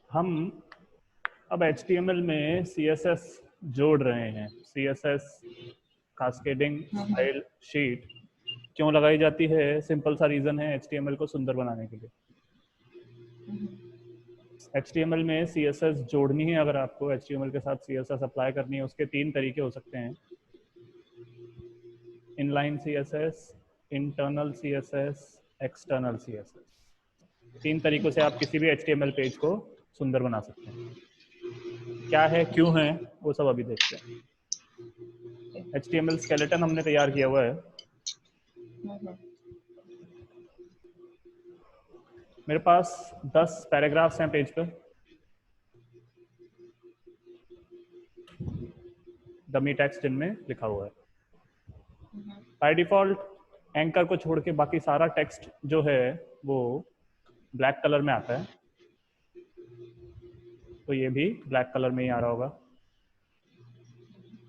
हम अब HTML में CSS जोड़ रहे हैं। CSS कास्केडिंग स्टाइल शीट क्यों लगाई जाती है? सिंपल सा रीजन है, HTML को सुंदर बनाने के लिए। HTML में CSS जोड़नी है, अगर आपको HTML के साथ CSS अप्लाई करनी है, उसके 3 तरीके हो सकते हैं। Inline CSS, internal CSS, external CSS। 3 तरीकों से आप किसी भी HTML पेज को सुंदर बना सकते हैं। क्या है, क्यों है, वो सब अभी देखते हैं। HTML स्केलेटन हमने तैयार किया हुआ है। मेरे पास 10 पैराग्राफ्स हैं पेज पे। डमी टेक्स्ट जिनमें लिखा हुआ है। बाय डिफॉल्ट एंकर को छोड़ के बाकी सारा टेक्स्ट जो है वो ब्लैक कलर में आता है, तो ये भी ब्लैक कलर में ही आ रहा होगा।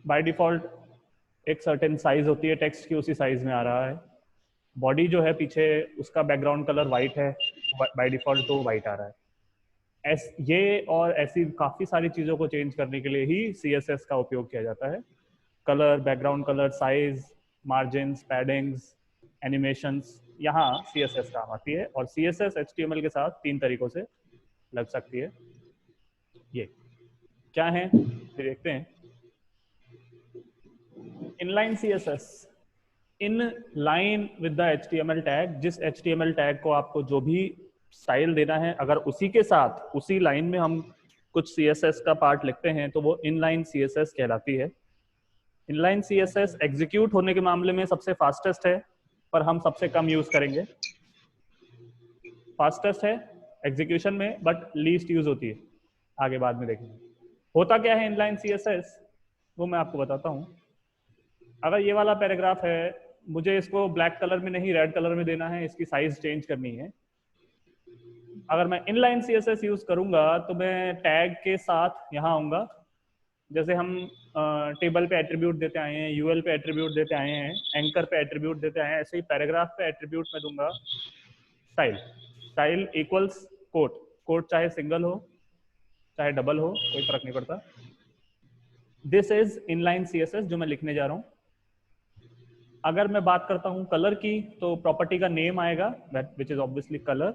बाय डिफॉल्ट एक सर्टेन साइज होती है टेक्स्ट की, उसी साइज में आ रहा है। बॉडी जो है पीछे, उसका बैकग्राउंड कलर वाइट है, बाय डिफॉल्ट तो वाइट आ रहा है। ये और ऐसी काफ़ी सारी चीज़ों को चेंज करने के लिए ही CSS का उपयोग किया जाता है। Colour, background colour, size, margins, paddings, animations, यहाँ CSS काम आती है। और CSS HTML के साथ 3 तरीकों से लग सकती है। ये क्या है देखते हैं। Inline CSS, in line with the HTML tag. जिस HTML टैग को आपको जो भी स्टाइल देना है, अगर उसी के साथ उसी लाइन में हम कुछ CSS का पार्ट लिखते हैं तो वो इनलाइन CSS कहलाती है। इनलाइन CSS एग्जीक्यूट होने के मामले में सबसे फास्टेस्ट है, पर हम सबसे कम यूज करेंगे। फास्टेस्ट है एग्जीक्यूशन में, बट लीस्ट यूज होती है। आगे बाद में देखेंगे। होता क्या है इनलाइन CSS, वो मैं आपको बताता हूँ। अगर ये वाला पैराग्राफ है, मुझे इसको ब्लैक कलर में नहीं रेड कलर में देना है, इसकी साइज चेंज करनी है। अगर मैं इनलाइन CSS यूज करूंगा तो मैं टैग के साथ यहाँ आऊंगा। जैसे हम टेबल पे एट्रीब्यूट देते आए हैं, UL पे एट्रीब्यूट देते आए हैं, एंकर पे एट्रीब्यूट देते आए हैं, ऐसे ही पैराग्राफ पे एट्रीब्यूट में दूंगा style. Style equals quote. Quote चाहे सिंगल हो चाहे डबल हो, कोई फर्क नहीं पड़ता। दिस इज इनलाइन CSS जो मैं लिखने जा रहा हूँ। अगर मैं बात करता हूँ कलर की, तो प्रॉपर्टी का नेम आएगा, which is obviously colour.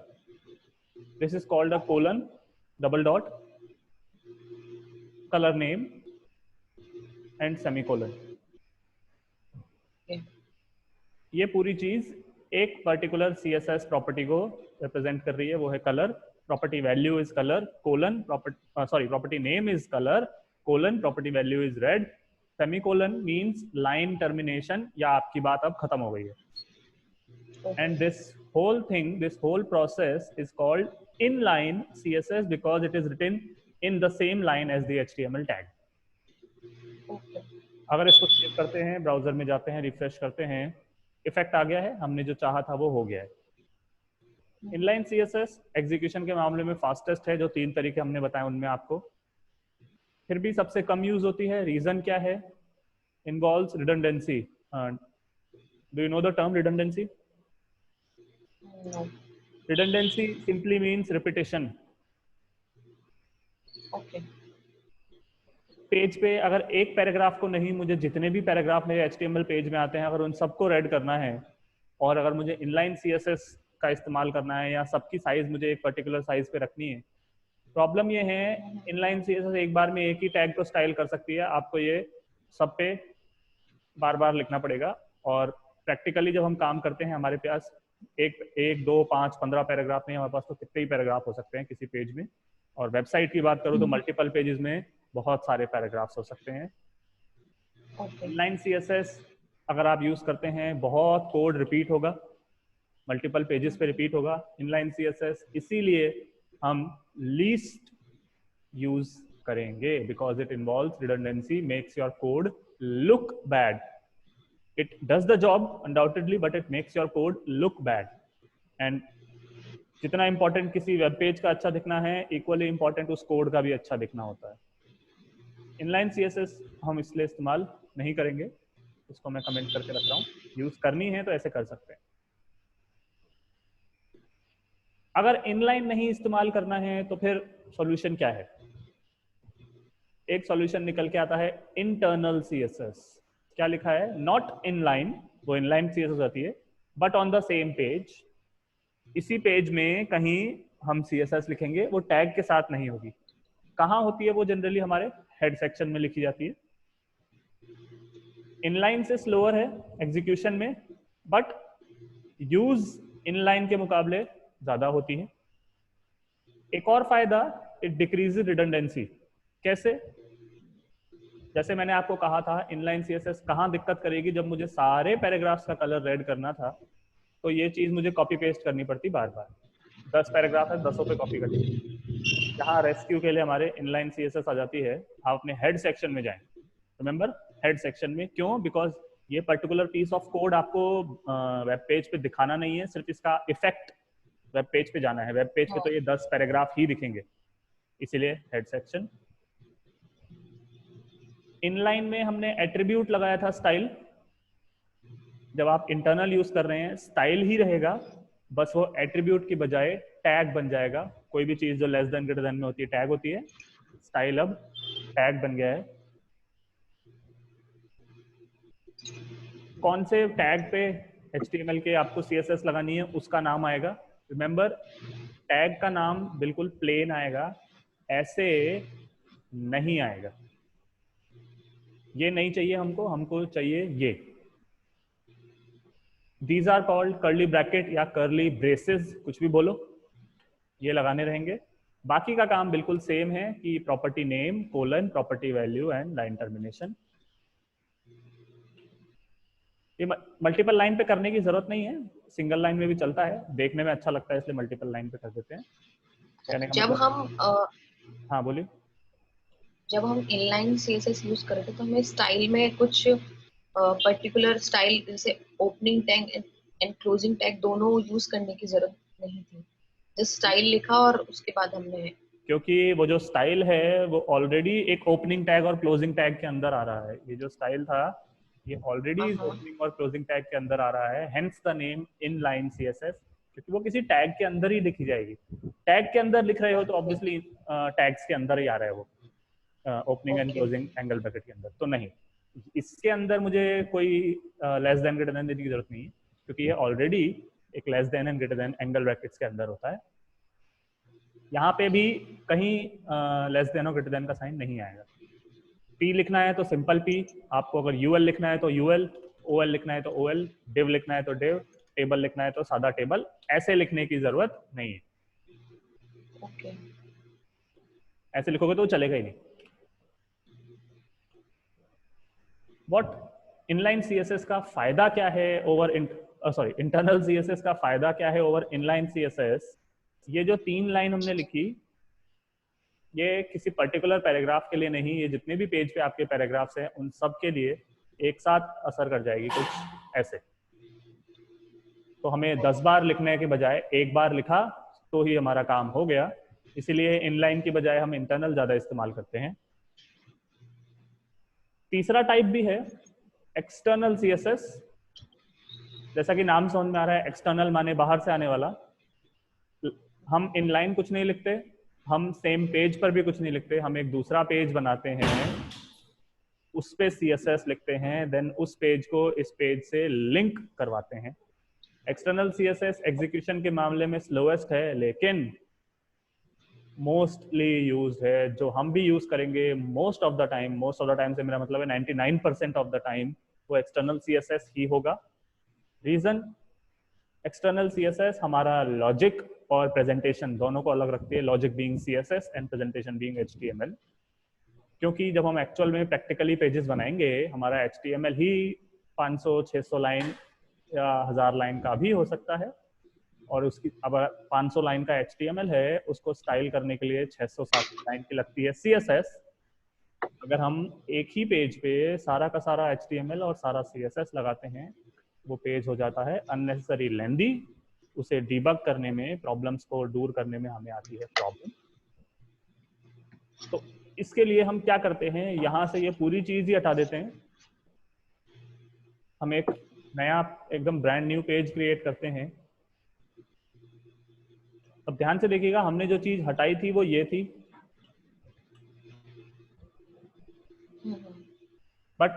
This is called a colon double dot colour name and semicolon. ये पूरी चीज एक पर्टिकुलर CSS प्रॉपर्टी को रिप्रेजेंट कर रही है, वो है colour. Property value is colour, colon property name is colour, colon property value is red, semicolon means line termination, या आपकी बात अब खत्म हो गई है। And this whole thing, this whole process is called inline CSS because it is written in the same line as the HTML tag. अगर इसको सेव करते हैं, ब्राउजर में जाते हैं, रिफ्रेश करते हैं, इफेक्ट आ गया है, हमने जो चाहा था वो हो गया है। इनलाइन CSS एग्जीक्यूशन के मामले में फास्टेस्ट है, जो 3 तरीके हमने बताए उनमें आपको। फिर भी सबसे कम यूज होती है। रीजन क्या है? Involves redundancy. Do you know the term redundancy? No. Redundancy simply means repetition. Okay. Page पे अगर एक पैराग्राफ को नहीं, मुझे जितने भी पैराग्राफ मेरे HTML पेज में आते हैं, अगर उन सबको रेड करना है, और अगर मुझे इनलाइन CSS का इस्तेमाल करना है, या सबकी साइज मुझे एक पर्टिकुलर साइज पे रखनी है। प्रॉब्लम ये है, इनलाइन CSS एक बार में एक ही टैग को स्टाइल कर सकती है, आपको ये सब पे बार बार लिखना पड़ेगा। और प्रैक्टिकली जब हम काम करते हैं, हमारे पास एक 2 5 15 पैराग्राफ नहीं, हमारे पास तो कितने ही पैराग्राफ हो सकते हैं किसी पेज में। और वेबसाइट की बात करूँ तो मल्टीपल पेजेस में बहुत सारे पैराग्राफ्स हो सकते हैं। इनलाइन CSS अगर आप यूज करते हैं, बहुत कोड रिपीट होगा, मल्टीपल पेजेस पे रिपीट होगा इनलाइन CSS, इसीलिए हम लीस्ट यूज करेंगे, because it involves redundancy, makes your code look bad. It does the job undoubtedly, but it makes your code look bad. And जितना important किसी web page का अच्छा दिखना है, इक्वली इंपॉर्टेंट उस कोड का भी अच्छा दिखना होता है। इनलाइन CSS हम इसलिए इस्तेमाल नहीं करेंगे, उसको मैं कमेंट करके रख रहा हूँ। यूज करनी है तो ऐसे कर सकते हैं। अगर इनलाइन नहीं इस्तेमाल करना है तो फिर सॉल्यूशन क्या है? एक सॉल्यूशन निकल के आता है इंटरनल सीएसएस। क्या लिखा है? नॉट इनलाइन, वो इनलाइन सीएसएस होती है, but on the same page, इसी पेज में कहीं हम सीएसएस लिखेंगे, वो टैग के साथ नहीं होगी। कहाँ होती है वो? जनरली हमारे हेड सेक्शन में लिखी जाती है। इनलाइन से स्लोअर है एग्जीक्यूशन में, बट यूज इनलाइन के मुकाबले ज्यादा होती है। एक और फायदा, इट डिक्रीज रिडंडेंसी। कैसे? जैसे मैंने आपको कहा था, इनलाइन सीएसएस कहाँ दिक्कत करेगी? जब मुझे सारे पैराग्राफ्स का कलर रेड करना था, तो ये चीज मुझे कॉपी पेस्ट करनी पड़ती बार बार। 10 पैराग्राफ है, 10 पे कॉपी करनी। यहाँ रेस्क्यू के लिए हमारे इनलाइन सीएसएस आ जाती है। आप अपने हेड सेक्शन में जाएं, रिमेंबर हेड सेक्शन में। क्यों? बिकॉज ये पर्टिकुलर पीस ऑफ कोड आपको वेब पेज पे दिखाना नहीं है, सिर्फ इसका इफेक्ट वेब पेज पे जाना है। वेब पेज पे तो ये 10 पैराग्राफ ही दिखेंगे, इसीलिए हेड सेक्शन। इनलाइन में हमने एट्रीब्यूट लगाया था स्टाइल। जब आप इंटरनल यूज कर रहे हैं, स्टाइल ही रहेगा, बस वो एट्रीब्यूट की बजाय टैग बन जाएगा। कोई भी चीज जो लेस देन ग्रेटर देन में होती है टैग होती है, स्टाइल अब टैग बन गया है। कौन से टैग पे HTML के आपको CSS लगानी है उसका नाम आएगा। रिमेंबर, टैग का नाम बिल्कुल प्लेन आएगा, ऐसे नहीं आएगा। ये नहीं चाहिए हमको, हमको चाहिए ये। These are called curly bracket या कर्ली ब्रेसेस, कुछ भी बोलो, ये लगाने रहेंगे। बाकी का काम बिल्कुल सेम है कि property name colon property value and line termination. ये मल्टीपल लाइन पे करने की जरूरत नहीं है, सिंगल लाइन में भी चलता है, देखने में अच्छा लगता है, इसलिए मल्टीपल लाइन पे कर देते हैं। कहने का जब मतलब, हम हाँ बोलिए। जब हम इनलाइन सीएसएस यूज कर रहे थे तो हमें स्टाइल में कुछ पर्टिकुलर स्टाइल, जैसे opening tag and closing tag दोनों यूज करने की जरूरत नहीं थी। जस्ट स्टाइल लिखा और उसके बाद हमने, क्योंकि वो जो स्टाइल है वो ऑलरेडी एक ओपनिंग टैग और क्लोजिंग टैग के अंदर आ रहा है। ये जो स्टाइल था ये ऑलरेडी ओपनिंग और क्लोजिंग टैग के अंदर आ रहा है, hence the name in line CSS, क्योंकि वो किसी टैग के अंदर ही लिखी जाएगी। टैग के अंदर लिख रहे हो तो ऑब्वियसली टैग्स के अंदर ही आ रहा है वो, opening and okay closing angle bracket के अंदर तो नहीं। इसके अंदर मुझे कोई लेस देन ग्रेटर देन देने की जरूरत नहीं है, क्योंकि ये ऑलरेडी एक less than and greater than angle brackets के अंदर होता है। यहाँ पे भी कहीं लेस देन और ग्रेटर देन का साइन नहीं आएगा। P लिखना है तो सिंपल P, आपको अगर UL लिखना है तो UL, OL लिखना है तो OL, div लिखना है तो div, टेबल लिखना है तो सादा टेबल, ऐसे लिखने की जरूरत नहीं है। ओके। ऐसे लिखोगे तो चलेगा ही नहीं। व्हाट इनलाइन CSS का फायदा क्या है ओवर इंटरनल CSS का फायदा क्या है ओवर इनलाइन CSS? ये जो 3 लाइन हमने लिखी, ये किसी पर्टिकुलर पैराग्राफ के लिए नहीं, ये जितने भी पेज पे आपके पैराग्राफ्स हैं उन सब के लिए एक साथ असर कर जाएगी, कुछ ऐसे। तो हमें 10 बार लिखने के बजाय एक बार लिखा तो ही हमारा काम हो गया, इसीलिए इनलाइन की बजाय हम इंटरनल ज्यादा इस्तेमाल करते हैं। तीसरा टाइप भी है एक्सटर्नल CSS। जैसा कि नाम समझ में आ रहा है, एक्सटर्नल माने बाहर से आने वाला। हम इनलाइन कुछ नहीं लिखते, हम सेम पेज पर भी कुछ नहीं लिखते, हम एक दूसरा पेज बनाते हैं, उस पे CSS लिखते हैं, देन उस पेज को इस पेज से लिंक करवाते हैं। एक्सटर्नल CSS एग्जीक्यूशन के मामले में स्लोएस्ट है, लेकिन मोस्टली यूज्ड है, जो हम भी यूज करेंगे most of the time. Most of the time से मेरा मतलब है 99% ऑफ द टाइम वो एक्सटर्नल CSS ही होगा। रीजन, एक्सटर्नल CSS हमारा लॉजिक और प्रेजेंटेशन दोनों को अलग रखती है, logic being CSS and presentation being HTML। क्योंकि जब हम एक्चुअल में प्रैक्टिकली पेजेस बनाएंगे, हमारा HTML ही 500-600 लाइन या 1000 लाइन का भी हो सकता है, और उसकी अब 500 लाइन का HTML है, उसको स्टाइल करने के लिए 600-700 लाइन की लगती है CSS। अगर हम एक ही पेज पे सारा का सारा HTML और सारा CSS लगाते हैं, वो पेज हो जाता है अननेसेसरी लेंदी, उसे डिबग करने में, प्रॉब्लम्स को दूर करने में हमें आती है प्रॉब्लम। तो इसके लिए हम क्या करते हैं, यहाँ से ये पूरी चीज ही हटा देते हैं, हम एक नया एकदम ब्रांड न्यू पेज क्रिएट करते हैं। अब ध्यान से देखिएगा, हमने जो चीज हटाई थी वो ये थी, बट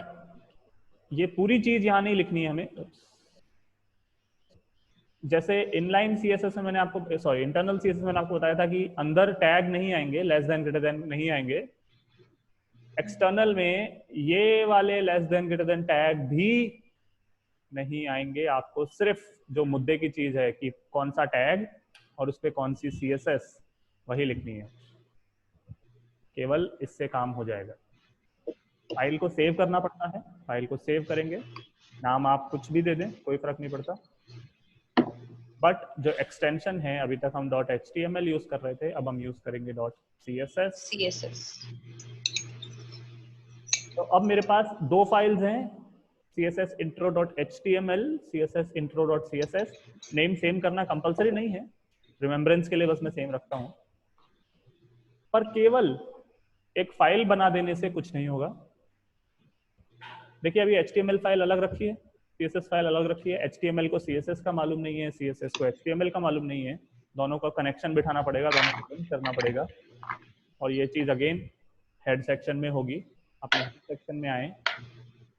ये पूरी चीज यहाँ नहीं लिखनी है हमें। जैसे इनलाइन सीएसएस में मैंने आपको, सॉरी इंटरनल सीएसएस में मैंने आपको बताया था कि अंदर टैग नहीं आएंगे, लेस देन ग्रेटर देन नहीं आएंगे। एक्सटर्नल में ये वाले less than greater than tag भी नहीं आएंगे। आपको सिर्फ जो मुद्दे की चीज है कि कौन सा टैग और उस पर कौन सी सीएसएस, वही लिखनी है। केवल इससे काम हो जाएगा। फाइल को सेव करना पड़ता है, फाइल को सेव करेंगे, नाम आप कुछ भी दे दें, कोई फर्क नहीं पड़ता। बट जो एक्सटेंशन है, अभी तक हम .html यूज कर रहे थे, अब हम यूज करेंगे .css। तो अब मेरे पास दो फाइल्स हैं, css intro.html, css intro.css। Name same करना कंपलसरी नहीं है, रिमेम्बरेंस के लिए बस मैं सेम रखता हूं। पर केवल एक फाइल बना देने से कुछ नहीं होगा। देखिए अभी HTML फाइल अलग रखी है, CSS फाइल अलग रखी है। HTML को CSS का मालूम नहीं है, CSS को HTML का मालूम नहीं है। दोनों का कनेक्शन बिठाना पड़ेगा, दोनों को लिंक करना पड़ेगा। और ये चीज अगेन हेड सेक्शन में होगी। अपने हेड सेक्शन में आए,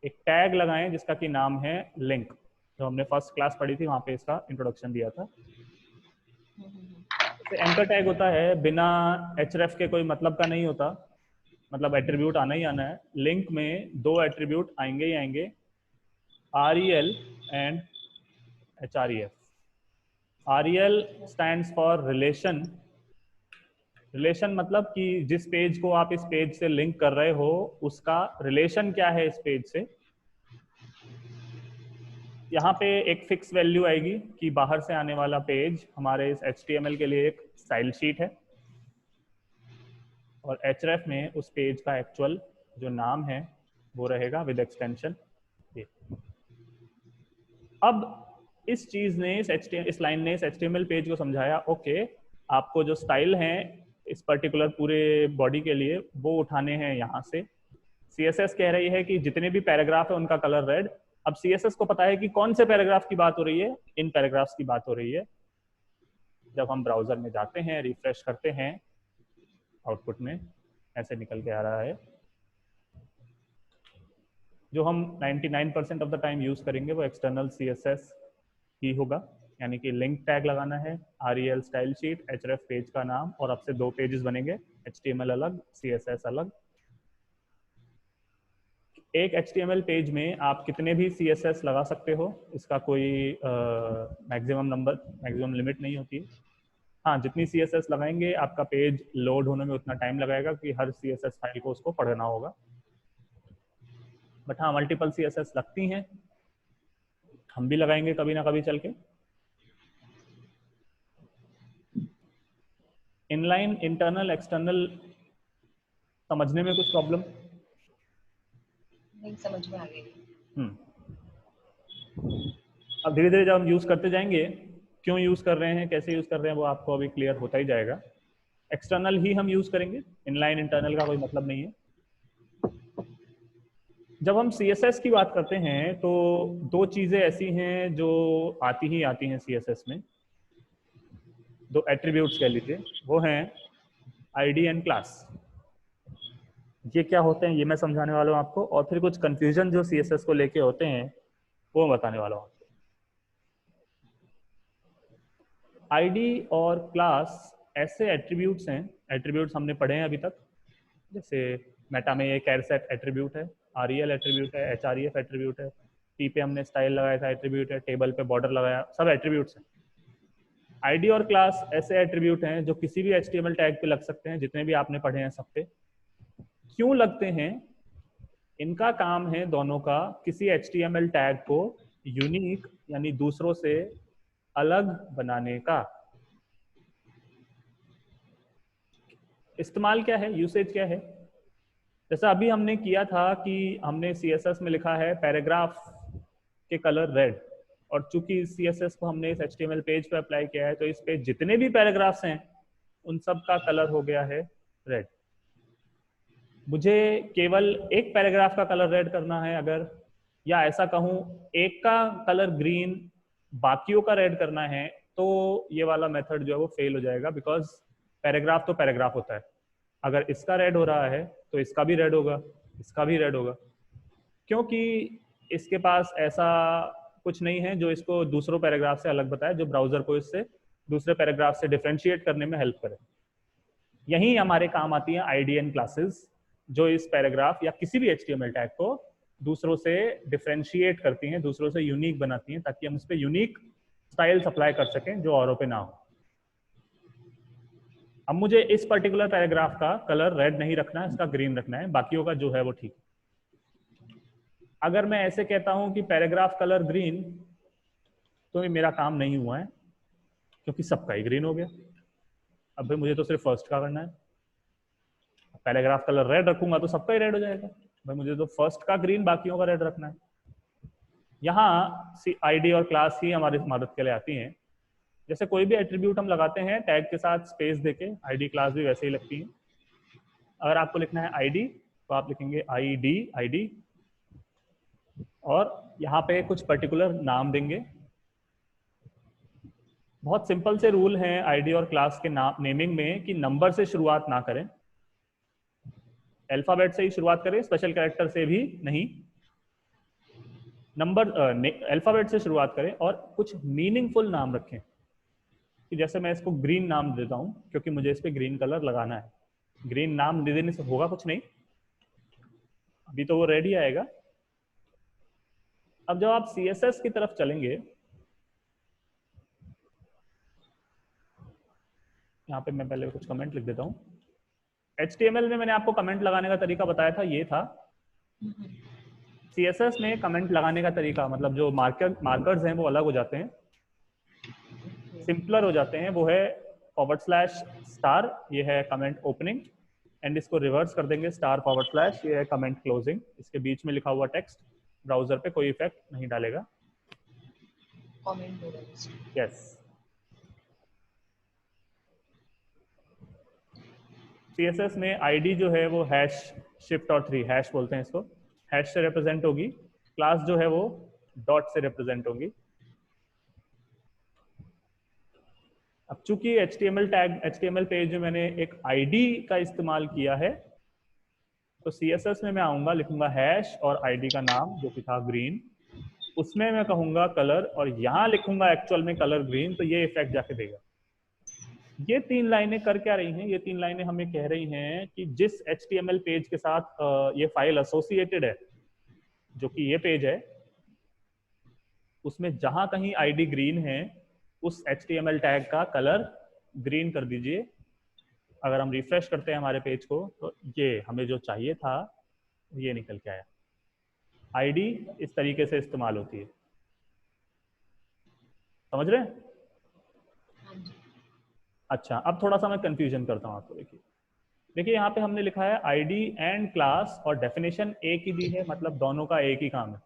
एक टैग लगाएं जिसका कि नाम है लिंक, जो हमने फर्स्ट क्लास पढ़ी थी, वहां पे इसका इंट्रोडक्शन दिया था। एंकर टैग होता है, बिना href के कोई मतलब का नहीं होता, मतलब एट्रीब्यूट आना ही आना है। लिंक में दो एट्रीब्यूट आएंगे ही आएंगे, rel and href। rel stands for relation. Relation मतलब कि जिस पेज को आप इस पेज से लिंक कर रहे हो, उसका रिलेशन क्या है इस पेज से। यहाँ पे एक फिक्स वैल्यू आएगी कि बाहर से आने वाला पेज हमारे इस HTML के लिए एक स्टाइल शीट है, और href में उस पेज का एक्चुअल जो नाम है वो रहेगा विद एक्सटेंशन। अब इस चीज ने, इस लाइन ने इस HTML पेज को समझाया, ओके आपको जो स्टाइल है इस पर्टिकुलर पूरे बॉडी के लिए वो उठाने हैं यहाँ से। CSS कह रही है कि जितने भी पैराग्राफ है उनका कलर रेड। अब CSS को पता है कि कौन से पैराग्राफ की बात हो रही है, इन पैराग्राफ्स की बात हो रही है। जब हम ब्राउजर में जाते हैं, रिफ्रेश करते हैं, आउटपुट में ऐसे निकल के आ रहा है। जो हम 99% ऑफ द टाइम यूज करेंगे वो एक्सटर्नल CSS ही होगा, यानी कि लिंक टैग लगाना है, rel style sheet, href page का नाम, और अब से दो पेजेस बनेंगे, HTML अलग, CSS अलग। एक HTML पेज में आप कितने भी CSS लगा सकते हो, इसका कोई मैक्सिमम लिमिट नहीं होती। हाँ, जितनी CSS लगाएंगे आपका पेज लोड होने में उतना टाइम लगाएगा कि हर CSS फाइल को उसको पढ़ना होगा। बट हाँ, मल्टीपल CSS लगती हैं, हम भी लगाएंगे कभी ना कभी चल के। इनलाइन, इंटरनल, एक्सटर्नल समझने में कुछ प्रॉब्लम नहीं, समझ में आ गई। अब धीरे धीरे जब हम यूज करते जाएंगे, क्यों यूज कर रहे हैं, कैसे यूज कर रहे हैं, वो आपको अभी क्लियर होता ही जाएगा। एक्सटर्नल ही हम यूज करेंगे, इनलाइन इंटरनल का कोई मतलब नहीं है। जब हम CSS की बात करते हैं तो दो चीजें ऐसी हैं जो आती ही आती हैं CSS में, दो एट्रीब्यूट्स कह लीजिए, वो हैं ID एंड क्लास। ये क्या होते हैं ये मैं समझाने वाला हूँ आपको, और फिर कुछ कंफ्यूजन जो CSS को लेके होते हैं वो मैं बताने वाला हूँ। ID और क्लास ऐसे एट्रीब्यूट्स हैं, एट्रीब्यूट्स हमने पढ़े हैं अभी तक, जैसे मेटा में ये कैरसेट एट्रीब्यूट है, rel एट्रीब्यूट है, href एट्रीब्यूट है, t पे हमने स्टाइल लगाया था एट्रीब्यूट है, टेबल पे बॉर्डर लगाया, सब एट्रीब्यूट्स हैं। ID और क्लास ऐसे एट्रीब्यूट हैं जो किसी भी HTML टैग पे लग सकते हैं, जितने भी आपने पढ़े हैं सब पे। क्यों लगते हैं? इनका काम है दोनों का किसी HTML टैग को यूनिक यानी दूसरों से अलग बनाने का। इस्तेमाल क्या है, यूसेज क्या है? जैसा अभी हमने किया था कि हमने CSS में लिखा है पैराग्राफ के कलर रेड, और चूंकि CSS को हमने इस HTML पेज पे अप्लाई किया है तो इस पे जितने भी पैराग्राफ्स हैं उन सब का कलर हो गया है रेड। मुझे केवल एक पैराग्राफ का कलर रेड करना है अगर, या ऐसा कहूं एक का कलर ग्रीन बाकियों का रेड करना है, तो ये वाला मेथड जो है वो फेल हो जाएगा, बिकॉज पैराग्राफ तो पैराग्राफ होता है। अगर इसका रेड हो रहा है तो इसका भी रेड होगा, इसका भी रेड होगा, क्योंकि इसके पास ऐसा कुछ नहीं है जो इसको दूसरों पैराग्राफ से अलग बताए, जो ब्राउजर को इससे दूसरे पैराग्राफ से डिफरेंशिएट करने में हेल्प करे। यही हमारे काम आती है आईडीएन क्लासेस, जो इस पैराग्राफ या किसी भी एचटीएमएल टैग को दूसरों से डिफरेंशिएट करती हैं, दूसरों से यूनिक बनाती हैं, ताकि हम उस पर यूनिक स्टाइल्स अप्लाई कर सकें जो औरों पे ना हो। अब मुझे इस पर्टिकुलर पैराग्राफ का कलर रेड नहीं रखना है, इसका ग्रीन रखना है, बाकियों का जो है वो ठीक है। अगर मैं ऐसे कहता हूं कि पैराग्राफ कलर ग्रीन, तो ये मेरा काम नहीं हुआ है, क्योंकि सबका ही ग्रीन हो गया। अब भाई मुझे तो सिर्फ फर्स्ट का करना है, पैराग्राफ कलर रेड रखूंगा तो सबका ही रेड हो जाएगा। भाई मुझे तो फर्स्ट का ग्रीन, बाकियों का रेड रखना है। यहाँ आईडी और क्लास ही हमारी मदद के लिए आती हैं। जैसे कोई भी एट्रीब्यूट हम लगाते हैं टैग के साथ स्पेस देके, आईडी क्लास भी वैसे ही लगती है। अगर आपको लिखना है आईडी, तो आप लिखेंगे आईडी, और यहाँ पे कुछ पर्टिकुलर नाम देंगे। बहुत सिंपल से रूल हैं आईडी और क्लास के नाम नेमिंग में कि नंबर से शुरुआत ना करें, अल्फाबेट से ही शुरुआत करें, स्पेशल कैरेक्टर से भी नहीं। नंबर अल्फाबेट से शुरुआत करें और कुछ मीनिंगफुल नाम रखें, कि जैसे मैं इसको ग्रीन नाम देता हूं क्योंकि मुझे इस पे ग्रीन कलर लगाना है। ग्रीन नाम दे देने से होगा कुछ नहीं, अभी तो वो रेडी आएगा। अब जब आप CSS की तरफ चलेंगे, यहाँ पे मैं पहले कुछ कमेंट लिख देता हूँ। HTML में मैंने आपको कमेंट लगाने का तरीका बताया था, ये था। CSS में कमेंट लगाने का तरीका, मतलब जो मार्कर्स हैं वो अलग हो जाते हैं, सिंपलर हो जाते हैं। वो है /*, ये है कमेंट ओपनिंग, एंड इसको रिवर्स कर देंगे */, ये है कमेंट क्लोजिंग। इसके बीच में लिखा हुआ टेक्स्ट ब्राउजर पे कोई इफेक्ट नहीं डालेगा। यस, CSS में आईडी जो है वो #shift और 3 हैश बोलते हैं इसको, हैश से रिप्रेजेंट होगी। क्लास जो है वो डॉट से रिप्रेजेंट होगी। अब चूंकि HTML पेज में मैंने एक आईडी का इस्तेमाल किया है, तो CSS में मैं आऊंगा, लिखूंगा हैश और आईडी का नाम जो कि था ग्रीन, उसमें मैं कहूंगा कलर, और यहां लिखूंगा एक्चुअल में कलर ग्रीन, तो ये इफेक्ट जाके देगा। ये 3 लाइनें कर क्या रही हैं? ये 3 लाइनें हमें कह रही हैं कि जिस HTML पेज के साथ ये फाइल एसोसिएटेड है, जो कि ये पेज है, उसमें जहां कहीं आईडी ग्रीन है, उस HTML टैग का कलर ग्रीन कर दीजिए। अगर हम रिफ्रेश करते हैं हमारे पेज को, तो ये हमें जो चाहिए था ये निकल के आया। आईडी इस तरीके से इस्तेमाल होती है, समझ रहे हैं? अच्छा, अब थोड़ा सा मैं कंफ्यूजन करता हूँ आपको। देखिए यहाँ पे हमने लिखा है आईडी एंड क्लास, और डेफिनेशन एक ही दी है, मतलब दोनों का एक ही काम है।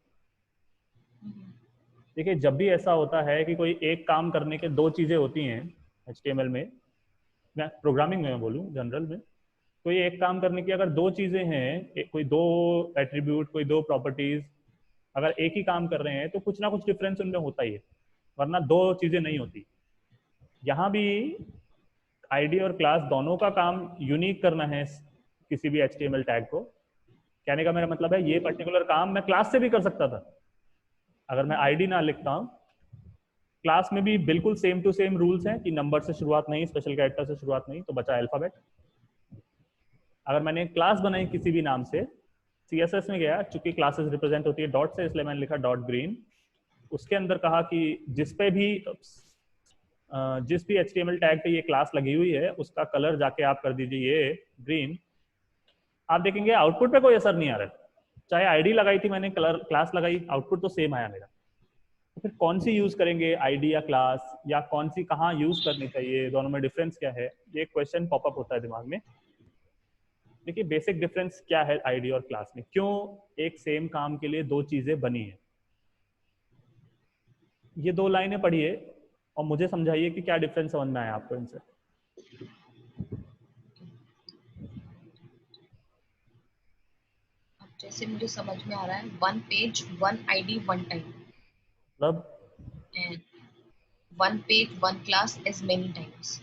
देखिए जब भी ऐसा होता है कि कोई एक काम करने के 2 चीजें होती हैं HTML में, मैं प्रोग्रामिंग में बोलूँ, जनरल में कोई एक काम करने की अगर 2 चीजें हैं, कोई 2 एट्रीब्यूट, कोई 2 प्रॉपर्टीज अगर एक ही काम कर रहे हैं, तो कुछ ना कुछ डिफरेंस उनमें होता ही है, वरना 2 चीजें नहीं होती। यहाँ भी आईडी और क्लास दोनों का काम यूनिक करना है किसी भी HTML टैग को। कहने का मेरा मतलब है ये पर्टिकुलर काम मैं क्लास से भी कर सकता था। अगर मैं आईडी ना लिखता हूँ, क्लास में भी बिल्कुल सेम टू सेम रूल्स हैं कि नंबर से शुरुआत नहीं, स्पेशल कैरेक्टर से शुरुआत नहीं, तो बचा अल्फाबेट। अगर मैंने क्लास बनाई किसी भी नाम से, CSS में गया, चूंकि क्लासेस रिप्रेजेंट होती है डॉट से, इसलिए मैंने लिखा डॉट ग्रीन। उसके अंदर कहा कि जिस भी HTML टैग पे ये क्लास लगी हुई है, उसका कलर जाके आप कर दीजिए ये ग्रीन। आप देखेंगे आउटपुट पे कोई असर नहीं आ रहा है, चाहे आईडी लगाई थी मैंने, कलर क्लास लगाई, आउटपुट तो सेम आया मेरा। तो फिर कौन सी यूज करेंगे, आईडी या क्लास, या कौन सी कहाँ यूज करनी चाहिए, दोनों में डिफरेंस क्या है, ये क्वेश्चन पॉपअप होता है दिमाग में। देखिए बेसिक डिफरेंस क्या है आईडी और क्लास में, क्यों एक सेम काम के लिए 2 चीजें बनी है। ये 2 लाइनें पढ़िए और मुझे समझाइए कि क्या डिफरेंस समझ में आया आपको इनसे। जैसे मुझे समझ में आ रहा है, 1 पेज 1 आईडी 1 टाइम, मतलब 1 page 1 class as many times.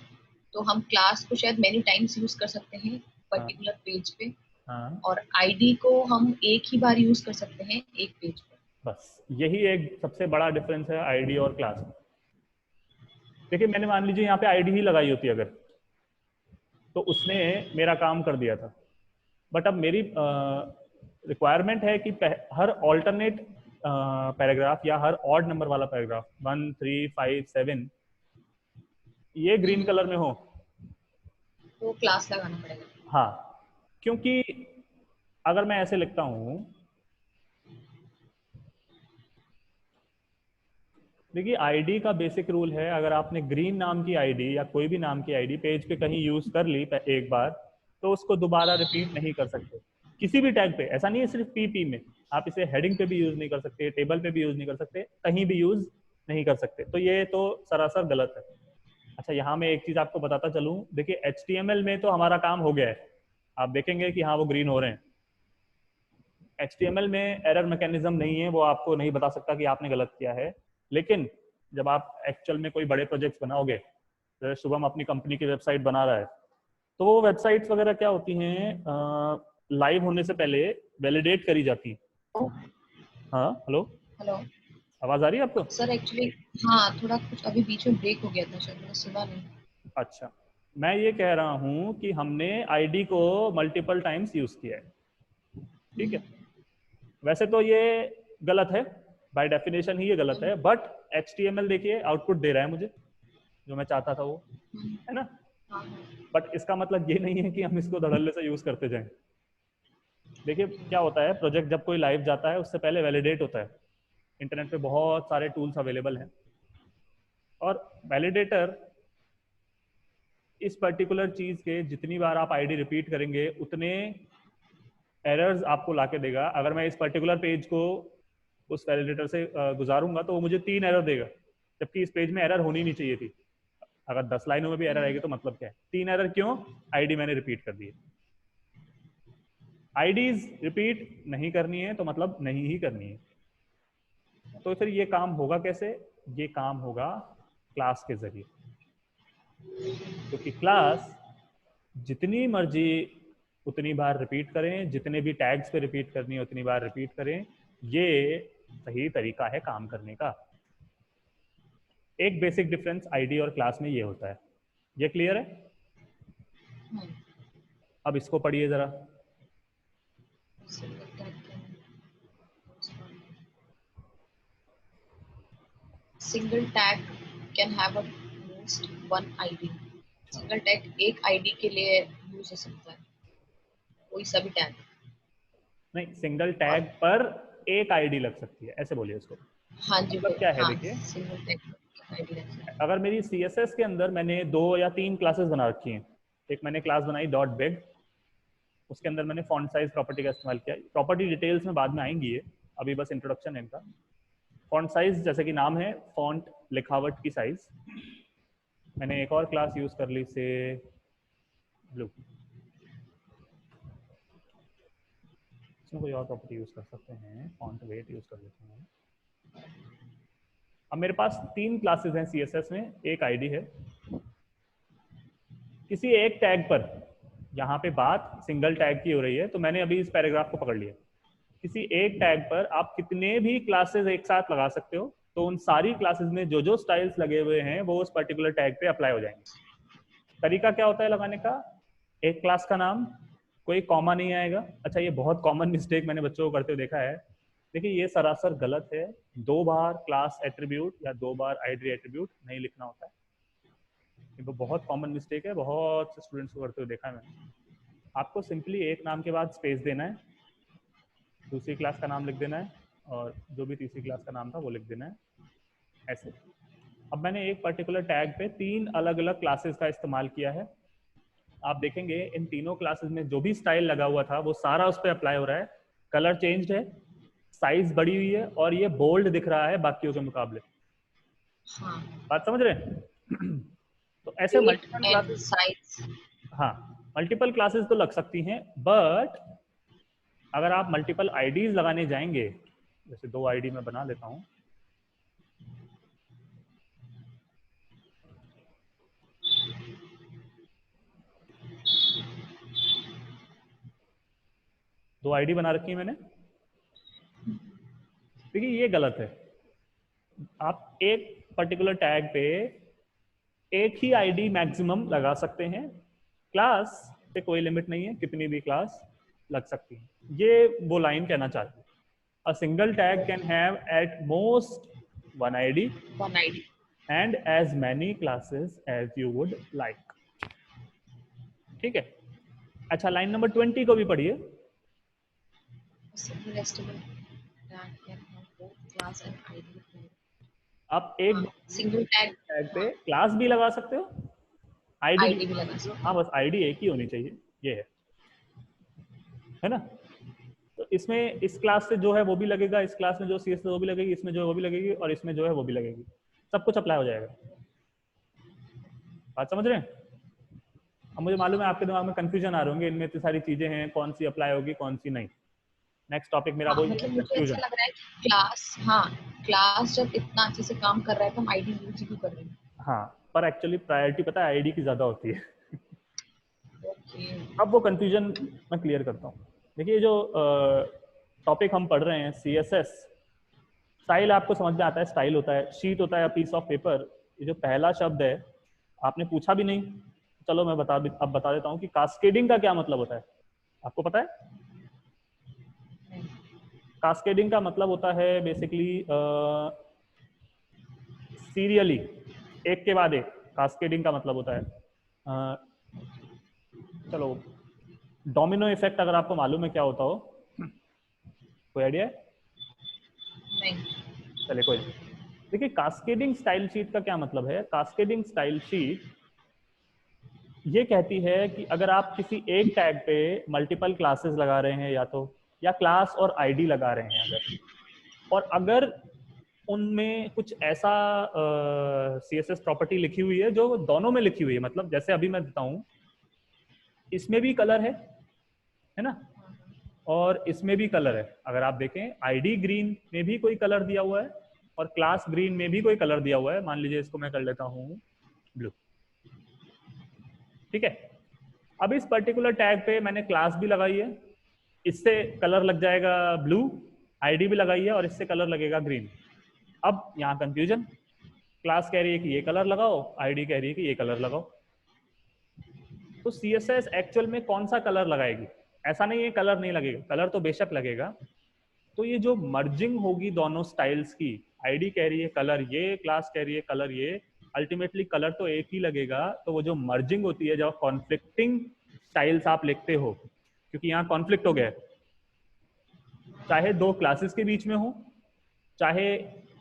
तो हम क्लास को शायद मेनी टाइम्स यूज कर सकते हैं पर्टिकुलर पेज पे, हाँ, और आईडी को हम एक ही बार यूज कर सकते हैं एक पेज पर। बस यही एक सबसे बड़ा डिफरेंस है आईडी और क्लास में। देखिए मैंने मान लीजिए यहाँ पे आईडी ही लगाई होती अगर, तो उसने मेरा काम कर दिया था। बट अब मेरी रिक्वायरमेंट है कि हर ऑल्टरनेट पैराग्राफ या हर ऑड नंबर वाला पैराग्राफ 1 3 5 7 ये ग्रीन कलर में हो। तो क्लास लगाना पड़ेगा। हाँ, क्योंकि अगर मैं ऐसे लिखता हूँ, देखिए आईडी का बेसिक रूल है, अगर आपने ग्रीन नाम की आईडी या कोई भी नाम की आईडी पेज पे कहीं यूज कर ली एक बार, तो उसको दोबारा रिपीट नहीं कर सकते किसी भी टैग पे। ऐसा नहीं है सिर्फ पीपी में, आप इसे हेडिंग पे भी यूज नहीं कर सकते, टेबल पे भी यूज नहीं कर सकते, कहीं भी यूज नहीं कर सकते। तो ये तो सरासर गलत है। अच्छा, यहाँ मैं एक चीज आपको बताता चलूँ, देखिए HTML में तो हमारा काम हो गया है, आप देखेंगे कि हाँ वो ग्रीन हो रहे हैं। HTML में एरर मैकेनिज्म नहीं है, वो आपको नहीं बता सकता कि आपने गलत किया है। लेकिन जब आप एक्चुअल में कोई बड़े प्रोजेक्ट्स बनाओगे, जैसे शुभम अपनी कंपनी की वेबसाइट बना रहा है, तो वो वेबसाइट्स वगैरह क्या होती हैं, लाइव होने से पहले वैलिडेट करी जाती हैं। हाँ हेलो, हेलो आवाज आ रही है आपको? सर, एक्चुअली हाँ थोड़ा कुछ अभी बीच में ब्रेक हो गया था, शायद मैंने सुना नहीं। अच्छा, मैं ये कह रहा हूँ कि हमने आईडी को मल्टीपल टाइम्स यूज किया है, ठीक है। वैसे तो ये गलत है, बाय डेफिनेशन ही ये गलत है, बट HTML देखिए आउटपुट दे रहा है मुझे जो मैं चाहता था वो, है ना। हाँ। बट इसका मतलब ये नहीं है कि हम इसको धड़ल्ले से यूज करते जाएं। देखिए क्या होता है, प्रोजेक्ट जब कोई लाइव जाता है उससे पहले वैलिडेट होता है। इंटरनेट पे बहुत सारे टूल्स अवेलेबल हैं, और वैलिडेटर इस पर्टिकुलर चीज के जितनी बार आप आईडी रिपीट करेंगे उतने एरर्स आपको लाके देगा। अगर मैं इस पर्टिकुलर पेज को उस वैलिडेटर से गुजारूंगा तो वो मुझे 3 एरर देगा, जबकि इस पेज में एरर होनी नहीं चाहिए थी। अगर 10 लाइनों में भी एरर आएगी तो मतलब क्या है, 3 एरर क्यों? आईडी मैंने रिपीट कर दी है। आईडीज रिपीट नहीं करनी है तो मतलब नहीं ही करनी है। तो फिर ये काम होगा कैसे? ये काम होगा क्लास के जरिए, क्योंकि क्लास जितनी मर्जी उतनी बार रिपीट करें, जितने भी टैग्स पे रिपीट करनी है उतनी बार रिपीट करें। ये सही तरीका है काम करने का। एक बेसिक डिफरेंस आईडी और क्लास में ये होता है। ये क्लियर है? अब इसको पढ़िए जरा। Single tag can have a most one ID. Single tag एक आईडी के लिए यूज हो सकता है, कोई सा भी टैग। नहीं, सिंगल और टैग पर एक आईडी लग सकती है, ऐसे बोलिए इसको। हाँ जी, मतलब क्या है हाँ, देखिए, सिंगल टैग आईडी रख सकते अगर मेरी CSS के अंदर मैंने 2 या 3 क्लासेस बना रखी हैं, एक मैंने क्लास बनाई डॉट बिग, उसके अंदर मैंने फॉन्ट साइज प्रॉपर्टी का इस्तेमाल किया। प्रॉपर्टी डिटेल्स में बाद में आएंगी ये, अभी बस इंट्रोडक्शन है इनका। फॉन्ट साइज जैसे कि नाम है, फॉन्ट लिखावट की साइज। मैंने एक और क्लास यूज कर ली से ब्लू, इसमें कोई और प्रॉपर्टी यूज कर सकते हैं, फॉन्ट वेट यूज कर लेते हैं। अब मेरे पास 3 क्लासेस हैं CSS में, एक आईडी है। किसी एक टैग पर, यहाँ पे बात सिंगल टैग की हो रही है तो मैंने अभी इस पैराग्राफ को पकड़ लिया, किसी एक टैग पर आप कितने भी क्लासेस एक साथ लगा सकते हो, तो उन सारी क्लासेस में जो जो स्टाइल्स लगे हुए हैं वो उस पर्टिकुलर टैग पे अप्लाई हो जाएंगे। तरीका क्या होता है लगाने का? एक क्लास का नाम, कोई कॉमा नहीं आएगा। अच्छा, ये बहुत कॉमन मिस्टेक मैंने बच्चों को करते हुए देखा है। देखिए ये सरासर गलत है, 2 बार क्लास एट्रीब्यूट या 2 बार आईडी एट्रीब्यूट नहीं लिखना होता है। ये तो बहुत कॉमन मिस्टेक है, बहुत से स्टूडेंट्स को करते हुए देखा है मैंने। आपको सिंपली एक नाम के बाद स्पेस देना है, दूसरी क्लास का नाम लिख देना है, और जो भी तीसरी क्लास का नाम था वो लिख देना है, ऐसे। अब मैंने एक पर्टिकुलर टैग पे 3 अलग अलग क्लासेस का इस्तेमाल किया है। आप देखेंगे इन तीनों क्लासेस में जो भी स्टाइल लगा हुआ था वो सारा उस पर अप्लाई हो रहा है। कलर चेंज्ड है, साइज बड़ी हुई है, और ये बोल्ड दिख रहा है बाकियों के मुकाबले। हैं। हाँ, बात समझ रहे हैं? तो ऐसे wait multiple and classes, size. हाँ मल्टीपल क्लासेस तो लग सकती हैं, बट अगर आप मल्टीपल आईडीज लगाने जाएंगे, जैसे 2 आईडी में बना लेता हूँ, 2 आईडी बना रखी है मैंने। देखिए ये गलत है। आप एक पर्टिकुलर टैग पे एक ही आईडी मैक्सिमम लगा सकते हैं। क्लास पे कोई लिमिट नहीं है, कितनी भी क्लास लग सकती है, ये वो लाइन कहना चाहती है। A single tag can have at most one ID one ID. and as many classes as you would like। ठीक है। अच्छा, लाइन नंबर 20 को भी पढ़िए। Single estimate tag can have both class and ID. आप एक सिंगल टैग, टैग हाँ, पे क्लास भी लगा सकते हो, आईडी आईडी भी भी लगा लगा सकते हो। सकते हाँ, बस आईडी एक ही होनी चाहिए, ये है ना। तो इसमें इस क्लास से जो है वो भी लगेगा, इस क्लास में जो सी एस वो भी लगेगी, इसमें जो है वो भी लगेगी, और इसमें जो है वो भी लगेगी। सब कुछ अप्लाई हो जाएगा। बात समझ रहे हैं? अब मुझे मालूम है आपके दिमाग में कंफ्यूजन आ रहे होंगे, इनमें इतनी सारी चीजें हैं, कौन सी अप्लाई होगी कौन सी नहीं। नेक्स्ट टॉपिक मेरा हाँ, वही है, मतलब मुझे ऐसा कंफ्यूजन। लग रहा है कि क्लास, हाँ, क्लास जब इतना अच्छे से काम कर रहा है तो हम आईडी यूज ही कर रहे हैं। हाँ, पर एक्चुअली प्रायोरिटी पता है आईडी की ज्यादा होती है। ओके। अब वो कंफ्यूजन मैं क्लियर करता हूँ। देखिए जो टॉपिक हम पढ़ रहे हैं सी एस एस, स्टाइल आपको समझ में आता है। स्टाइल होता है, शीट होता है, पीस ऑफ पेपर। ये जो पहला शब्द है आपने पूछा भी नहीं, चलो मैं अब बता देता हूँ कि कास्केडिंग का क्या मतलब होता है। आपको पता है? कास्केडिंग का मतलब होता है बेसिकली सीरियली, एक के बाद एक। कास्केडिंग का मतलब होता है चलो, डोमिनो इफेक्ट अगर आपको मालूम है क्या होता हो, कोई आइडिया है? नहीं। चले कोई। देखिए कास्केडिंग स्टाइल शीट का क्या मतलब है। कास्केडिंग स्टाइल शीट ये कहती है कि अगर आप किसी एक टैग पे मल्टीपल क्लासेस लगा रहे हैं, या तो या क्लास और आईडी लगा रहे हैं अगर, और अगर उनमें कुछ ऐसा CSS प्रॉपर्टी लिखी हुई है जो दोनों में लिखी हुई है, मतलब जैसे अभी मैं देता हूँ, इसमें भी कलर है ना, और इसमें भी कलर है। अगर आप देखें आईडी ग्रीन में भी कोई कलर दिया हुआ है और क्लास ग्रीन में भी कोई कलर दिया हुआ है। मान लीजिए इसको मैं कर लेता हूँ ब्लू। ठीक है। अब इस पर्टिकुलर टैग पे मैंने क्लास भी लगाई है, इससे कलर लग जाएगा ब्लू, आईडी भी लगाई है और इससे कलर लगेगा ग्रीन। अब यहाँ कंफ्यूजन, क्लास कह रही है कि ये कलर लगाओ, आईडी कह रही है कि ये कलर लगाओ। तो CSS एक्चुअल में कौन सा कलर लगाएगी? ऐसा नहीं है कलर नहीं लगेगा, कलर तो बेशक लगेगा। तो ये जो मर्जिंग होगी दोनों स्टाइल्स की, आईडी कह रही है कलर ये, क्लास कह रही है कलर ये, अल्टीमेटली कलर तो एक ही लगेगा। तो वो जो मर्जिंग होती है, जब कॉन्फ्लिक्टिंग स्टाइल्स आप लिखते हो, क्योंकि यहाँ कॉन्फ्लिक्ट हो गया, चाहे दो क्लासेस के बीच में हो, चाहे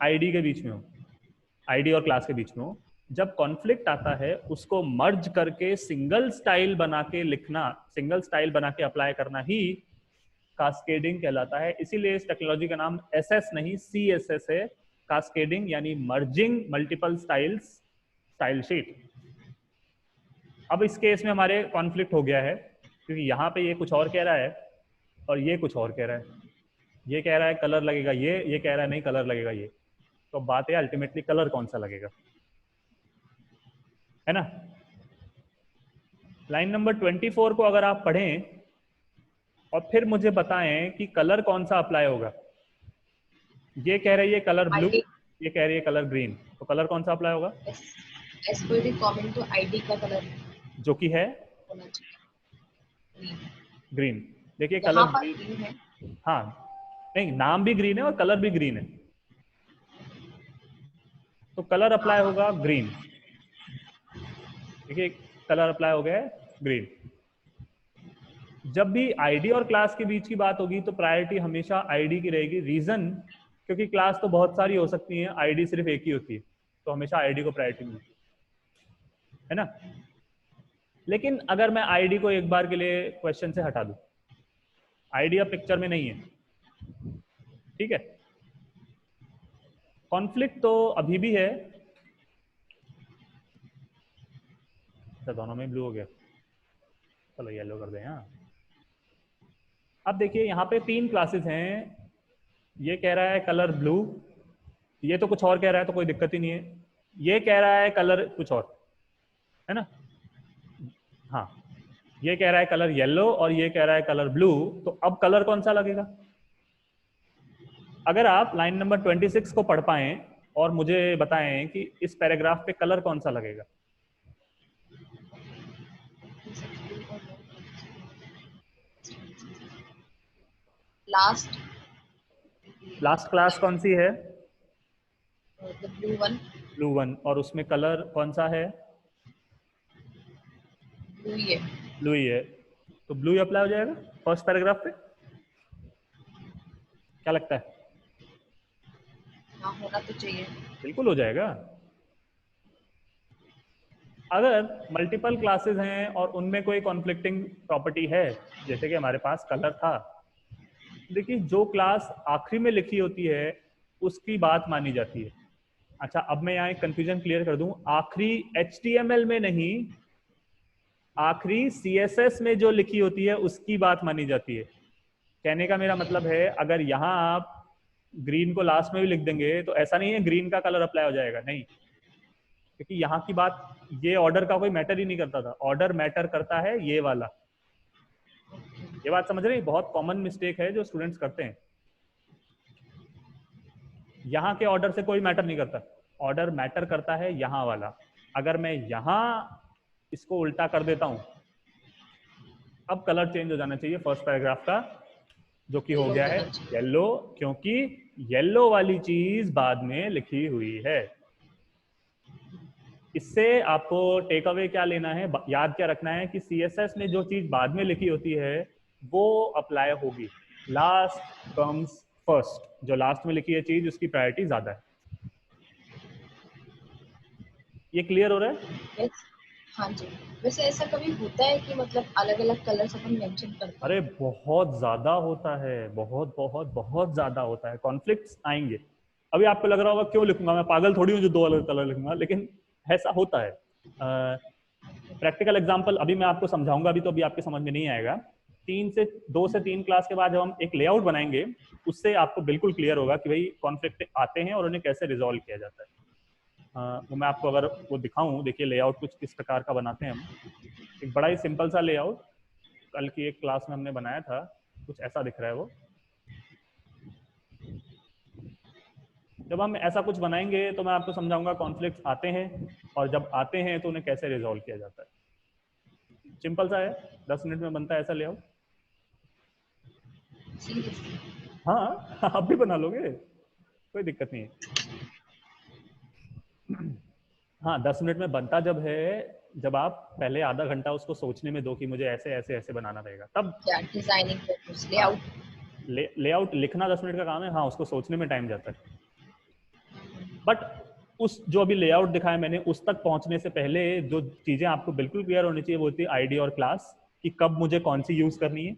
आईडी के बीच में हो, आईडी और क्लास के बीच में हो, जब कॉन्फ्लिक्ट आता है उसको मर्ज करके सिंगल स्टाइल बना के लिखना, सिंगल स्टाइल बना के अप्लाई करना ही कास्केडिंग कहलाता है। इसीलिए इस टेक्नोलॉजी का नाम SS नहीं CSS है, कास्केडिंग यानी merging multiple styles style sheet. अब इस केस में हमारे कॉन्फ्लिक्ट हो गया है, क्योंकि यहाँ पे ये कुछ और कह रहा है और ये कुछ और कह रहा है। ये कह रहा है कलर लगेगा ये कह रहा है नहीं कलर लगेगा ये। तो बात है अल्टीमेटली कलर कौन सा लगेगा, है ना। लाइन नंबर 24 को अगर आप पढ़ें और फिर मुझे बताएं कि कलर कौन सा अप्लाई होगा। ये कह रही है कलर ब्लू, आईडी, ये कह रही है कलर ग्रीन, तो कलर कौन सा अप्लाई होगा? एज पर द कमेंट तो आईडी का कलर जो कि है होना चाहिए। ग्रीन। देखिए यहाँ कलर पर ग्रीन, ग्रीन है। हाँ, नहीं नाम भी ग्रीन है और कलर भी ग्रीन है, तो कलर हाँ अप्लाई हाँ। होगा ग्रीन। देखिए कलर अप्लाई हो गया है ग्रीन। जब भी आईडी और क्लास के बीच की बात होगी तो प्रायोरिटी हमेशा आईडी की रहेगी। रीजन, क्योंकि क्लास तो बहुत सारी हो सकती है, आईडी सिर्फ एक ही होती है, तो हमेशा आईडी को प्रायोरिटी मिलती है ना। लेकिन अगर मैं आईडी को एक बार के लिए क्वेश्चन से हटा दूं, आईडी अब पिक्चर में नहीं है, ठीक है, कॉन्फ्लिक्ट तो अभी भी है। अच्छा दोनों में ब्लू हो गया, चलो येलो कर दें। हाँ, अब देखिए यहाँ पे 3 क्लासेस हैं, ये कह रहा है कलर ब्लू, ये तो कुछ और कह रहा है तो कोई दिक्कत ही नहीं है, ये कह रहा है कलर कुछ और, है ना। हाँ, ये कह रहा है कलर येलो और ये कह रहा है कलर ब्लू, तो अब कलर कौन सा लगेगा? अगर आप लाइन नंबर 26 को पढ़ पाएं और मुझे बताएं कि इस पैराग्राफ पे कलर कौन सा लगेगा। लास्ट, लास्ट क्लास कौन सी है? The blue one. Blue one, और उसमें कलर कौन सा है? ब्लू ही है। ब्लू ही है, तो ब्लू ही अप्लाई हो जाएगा फर्स्ट पैराग्राफ पे। क्या लगता है? हाँ, होना तो चाहिए। बिल्कुल हो जाएगा। अगर मल्टीपल क्लासेस हैं और उनमें कोई कॉन्फ्लिक्टिंग प्रॉपर्टी है, जैसे कि हमारे पास कलर था, देखिए जो क्लास आखिरी में लिखी होती है उसकी बात मानी जाती है। अच्छा, अब मैं यहाँ एक कंफ्यूजन क्लियर कर दूं, आखिरी HTML में नहीं, आखिरी CSS में जो लिखी होती है उसकी बात मानी जाती है। कहने का मेरा मतलब है, अगर यहाँ आप ग्रीन को लास्ट में भी लिख देंगे तो ऐसा नहीं है ग्रीन का कलर अप्लाई हो जाएगा, नहीं, क्योंकि यहाँ की बात, ये ऑर्डर का कोई मैटर ही नहीं करता था, ऑर्डर मैटर करता है ये वाला। ये बात समझ रहे हैं? बहुत कॉमन मिस्टेक है जो स्टूडेंट्स करते हैं। यहाँ के ऑर्डर से कोई मैटर नहीं करता, ऑर्डर मैटर करता है यहाँ वाला। अगर मैं यहाँ इसको उल्टा कर देता हूँ, अब कलर चेंज हो जाना चाहिए फर्स्ट पैराग्राफ का, जो कि हो येलो गया है होना चाहिए। येलो, क्योंकि येलो वाली चीज बाद में लिखी हुई है। इससे आपको टेक अवे क्या लेना है, याद क्या रखना है कि CSS में जो चीज बाद में लिखी होती है वो अप्लाई होगी। लास्ट कम्स फर्स्ट, जो लास्ट में लिखी है चीज उसकी प्रायोरिटी ज्यादा है। ये क्लियर हो रहा है? वैसे, हाँ जी। वैसे ऐसा कभी होता है कि मतलब अलग अलग कलर्स अपन मेंशन करते अरे हैं? बहुत ज्यादा होता है, बहुत बहुत बहुत ज्यादा होता है, कॉन्फ्लिक्ट्स आएंगे। अभी आपको लग रहा होगा क्यों लिखूंगा, मैं पागल थोड़ी हूँ जो दो अलग कलर लिखूंगा, लेकिन ऐसा होता है। प्रैक्टिकल एग्जांपल अभी मैं आपको समझाऊंगा, अभी तो अभी आपके समझ में नहीं आएगा। 2 से 3 क्लास के बाद जब हम एक लेआउट बनाएंगे, उससे आपको बिल्कुल क्लियर होगा कि भाई कॉन्फ्लिक्ट आते हैं और उन्हें कैसे रिजॉल्व किया जाता है। वो मैं आपको अगर वो दिखाऊं, देखिए लेआउट कुछ इस प्रकार का बनाते हैं हम। एक बड़ा ही सिंपल सा लेआउट कल की एक क्लास में हमने बनाया था, कुछ ऐसा दिख रहा है वो। जब हम ऐसा कुछ बनाएंगे तो मैं आपको समझाऊंगा कॉन्फ्लिक्ट आते हैं, और जब आते हैं तो उन्हें कैसे रिजॉल्व किया जाता है। सिंपल सा है, 10 मिनट में बनता है ऐसा लेआउट। सीरियसली? हाँ आप भी बना लोगे, कोई दिक्कत नहीं है। हाँ 10 मिनट में बनता जब है, जब आप पहले आधा घंटा उसको सोचने में दो कि मुझे ऐसे ऐसे ऐसे बनाना रहेगा, तब। क्या डिजाइनिंग पर्पस, हाँ, लेआउट? लेआउट लिखना 10 मिनट का काम है, हाँ उसको सोचने में टाइम जाता है। बट उस जो अभी लेआउट दिखाया मैंने, उस तक पहुंचने से पहले जो चीजें आपको बिल्कुल क्लियर होनी चाहिए वो होती है आईडी और क्लास, कि कब मुझे कौन सी यूज करनी है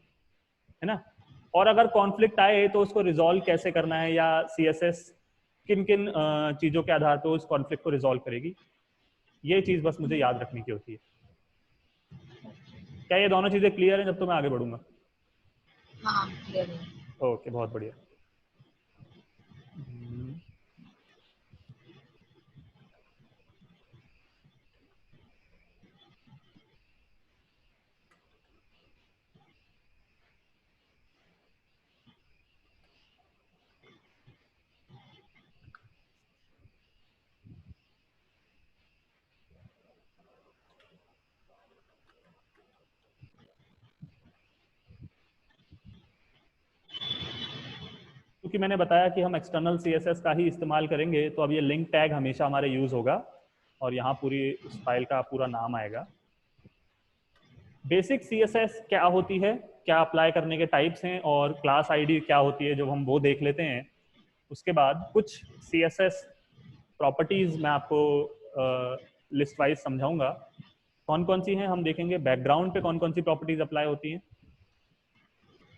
ना। और अगर कॉन्फ्लिक्ट आए तो उसको रिजॉल्व कैसे करना है, या CSS किन किन चीजों के आधार पर उस कॉन्फ्लिक्ट को रिजॉल्व करेगी, ये चीज बस मुझे याद रखनी की होती है। क्या ये दोनों चीजें क्लियर हैं? जब तो मैं आगे बढ़ूंगा। हाँ, क्लियर है। ओके, बहुत बढ़िया। क्योंकि मैंने बताया कि हम एक्सटर्नल CSS का ही इस्तेमाल करेंगे, तो अब ये लिंक टैग हमेशा हमारे यूज होगा, और यहाँ पूरी उस फाइल का पूरा नाम आएगा। बेसिक CSS क्या होती है, क्या अप्लाई करने के टाइप्स हैं, और क्लास आईडी क्या होती है, जब हम वो देख लेते हैं उसके बाद कुछ CSS प्रॉपर्टीज मैं आपको लिस्ट वाइज समझाऊंगा। कौन कौन सी हैं हम देखेंगे, बैकग्राउंड पे कौन कौन सी प्रॉपर्टीज अप्लाई होती हैं